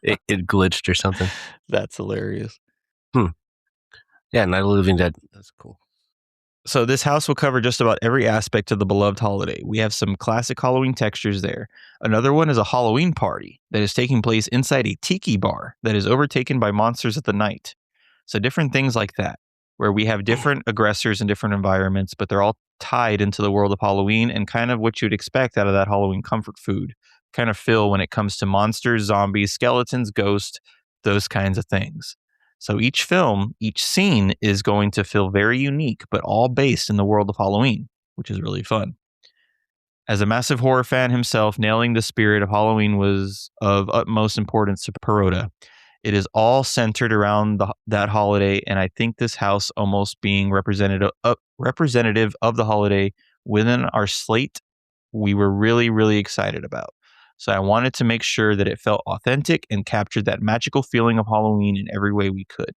it glitched or something. That's hilarious. Yeah, Night of the Living Dead. That's cool. So this house will cover just about every aspect of the beloved holiday. We have some classic Halloween textures there. Another one is a Halloween party that is taking place inside a tiki bar that is overtaken by monsters of the night. So different things like that, where we have different aggressors in different environments, but they're all tied into the world of Halloween and kind of what you'd expect out of that Halloween comfort food kind of feel when it comes to monsters, zombies, skeletons, ghosts, those kinds of things. So each film, each scene is going to feel very unique, but all based in the world of Halloween, which is really fun. As a massive horror fan himself, nailing the spirit of Halloween was of utmost importance to Perota. It is all centered around that holiday, and I think this house almost being representative of the holiday within our slate, we were really, really excited about. So I wanted to make sure that it felt authentic and captured that magical feeling of Halloween in every way we could.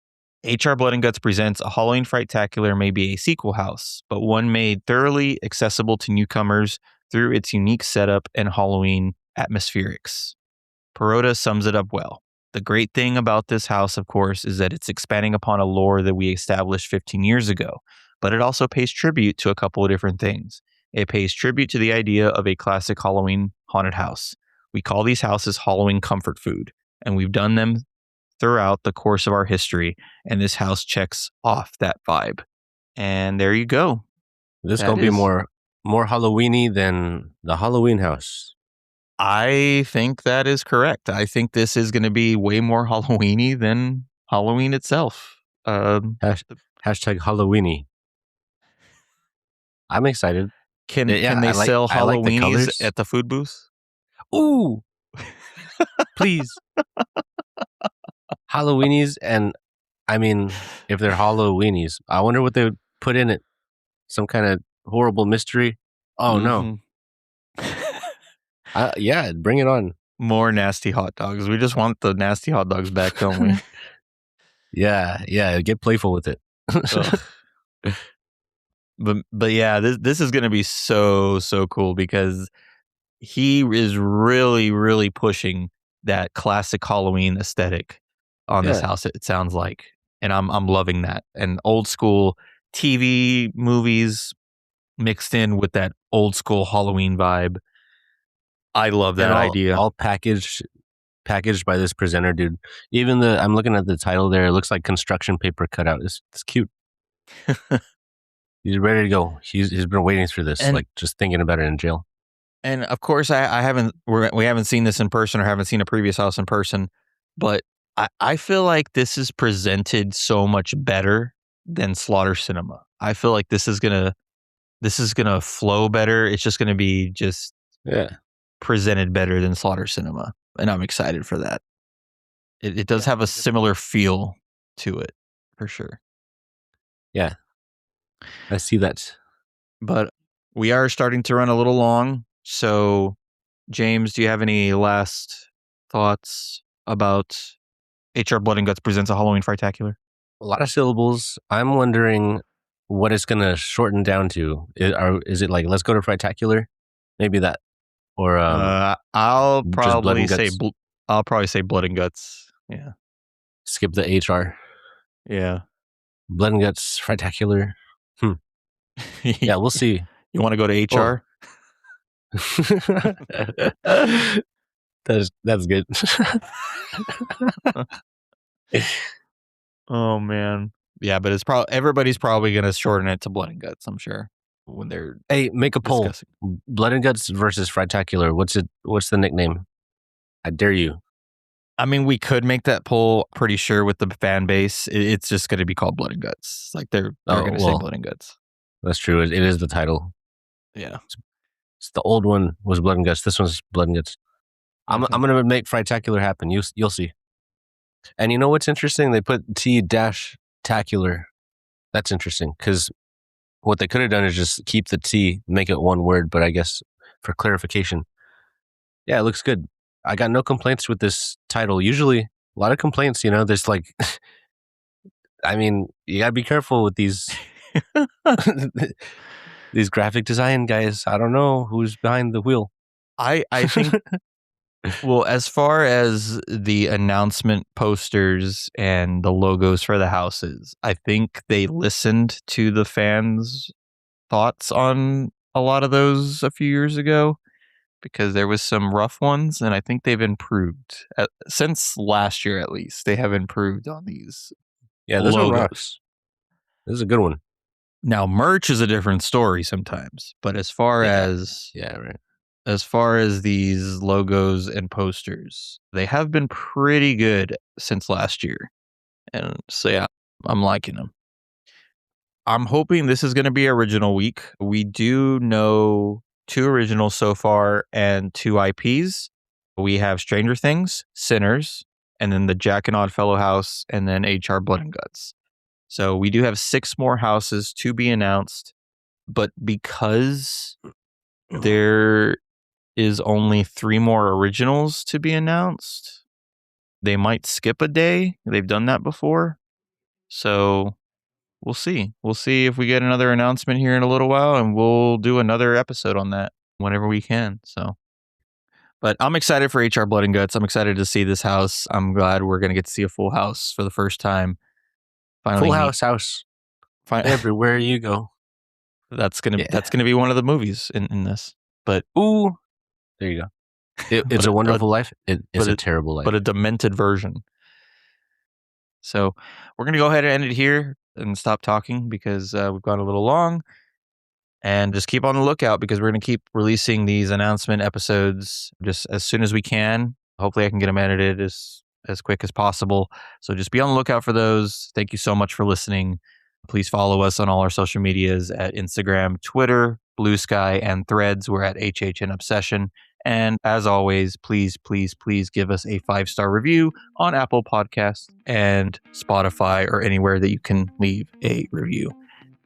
HR Bloodengutz presents a Halloween Frightacular may be a sequel house, but one made thoroughly accessible to newcomers through its unique setup and Halloween atmospherics. Perota sums it up well. The great thing about this house, of course, is that it's expanding upon a lore that we established 15 years ago, but it also pays tribute to a couple of different things. It pays tribute to the idea of a classic Halloween haunted house. We call these houses Halloween comfort food, and we've done them throughout the course of our history, and this house checks off that vibe. And there you go. This is going to be more Halloweeny than the Halloween house. I think that is correct. I think this is going to be way more Halloweeny than Halloween itself. Hashtag Halloweeny. I'm excited. Can they sell Halloweenies at the food booth? Ooh, please. Halloweenies, and I mean, if they're Halloweenies, I wonder what they would put in it. Some kind of horrible mystery. Oh no. Yeah, bring it on. More nasty hot dogs. We just want the nasty hot dogs back, don't we? Yeah, get playful with it. But yeah, this is going to be so cool because he is really, really pushing that classic Halloween aesthetic on this house, it sounds like. And I'm loving that. And old school TV movies mixed in with that old school Halloween vibe. I love that idea. All packaged by this presenter, dude. Even I'm looking at the title there. It looks like construction paper cutout. It's cute. He's ready to go. He's been waiting for this, like just thinking about it in jail. And of course, we haven't seen this in person or haven't seen a previous house in person, but I feel like this is presented so much better than Slaughter Cinema. I feel like this is gonna flow better. It's just gonna be presented better than Slaughter Cinema, and I'm excited for that. It does have a similar feel to it, for sure. Yeah, I see that. But we are starting to run a little long, so James, do you have any last thoughts about HR Bloodengutz Presents a Halloween Frighttacular? A lot of syllables. I'm wondering what it's going to shorten down to. Is it like, let's go to Frighttacular? Maybe that. Or I'll probably say Bloodengutz. Yeah. Skip the HR. Yeah. Bloodengutz Frighttacular. Yeah, we'll see. You want to go to HR? That's good. Oh man. Yeah, but it's everybody's probably going to shorten it to Bloodengutz, I'm sure. When they're make a poll. Bloodengutz versus Frighttacular. What's the nickname? I dare you. I mean, we could make that poll, pretty sure, with the fan base. It's just going to be called Bloodengutz. Like they're going to say Bloodengutz. That's true. It is the title. Yeah. It's the old one was Bloodengutz. This one's Bloodengutz. I'm going to make Frighttacular happen. You'll see. And you know what's interesting? They put T-tacular. That's interesting because what they could have done is just keep the T, make it one word, but I guess for clarification. Yeah, it looks good. I got no complaints with this title. Usually, a lot of complaints, there's like, I mean, you gotta be careful with these, these graphic design guys. I don't know who's behind the wheel. I think, well, as far as the announcement posters and the logos for the houses, I think they listened to the fans' thoughts on a lot of those a few years ago because there was some rough ones, and I think they've improved. Since last year, at least, they have improved on these. Yeah, this one rocks. This is a good one. Now, merch is a different story sometimes, but as far as as far as these logos and posters, they have been pretty good since last year. And so, yeah, I'm liking them. I'm hoping this is going to be original week. We do know 2 originals so far and 2 IPs. We have Stranger Things, Sinners, and then the Jack and Oddfellow house, and then HR Bloodengutz. So we do have 6 more houses to be announced. But because there is only 3 more originals to be announced, they might skip a day. They've done that before. So we'll see. We'll see if we get another announcement here in a little while, and we'll do another episode on that whenever we can. So, But I'm excited for HR Blood and Guts. I'm excited to see this house. I'm glad we're going to get to see a full house for the first time. Finally, Full house. Everywhere you go. That's gonna be one of the movies in this. But ooh, there you go. It's a Wonderful Life. It's a terrible life, but a demented version. So we're gonna go ahead and end it here and stop talking because we've gone a little long. And just keep on the lookout because we're going to keep releasing these announcement episodes just as soon as we can. Hopefully I can get them edited as quick as possible. So just be on the lookout for those. Thank you so much for listening. Please follow us on all our social medias at Instagram, Twitter, Blue Sky, and Threads. We're at HHN Obsession. And as always, please, please, please give us a 5-star review on Apple Podcasts and Spotify or anywhere that you can leave a review.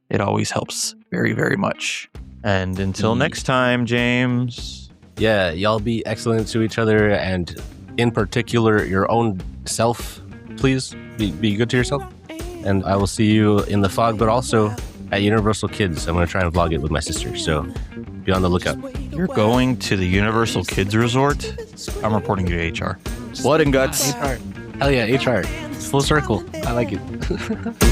It always helps very, very much. And until next time, James. Yeah, y'all be excellent to each other, and in particular, your own self. Please be good to yourself. And I will see you in the fog, but also at Universal Kids. I'm going to try and vlog it with my sister, so be on the lookout. You're going to the Universal Kids Resort? I'm reporting you to HR. Blood and Guts. HR. Hell yeah, HR. It's full circle. I like it.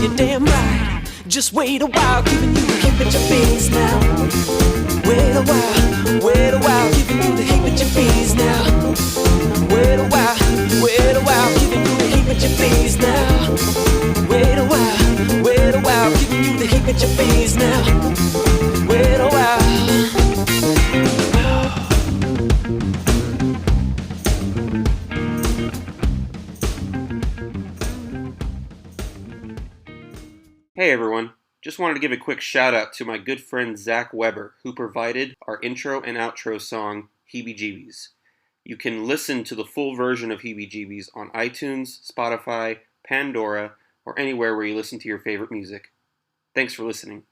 You're damn right. Just wait a while, giving you the hip at your face now. Wait a while, giving you the hip at your face now. Wait a while, giving you the hip at your face now. Wait a while, giving you the hip at your face now. Wait a while. Hey everyone, just wanted to give a quick shout out to my good friend Zach Weber, who provided our intro and outro song, Heebie Jeebies. You can listen to the full version of Heebie Jeebies on iTunes, Spotify, Pandora, or anywhere where you listen to your favorite music. Thanks for listening.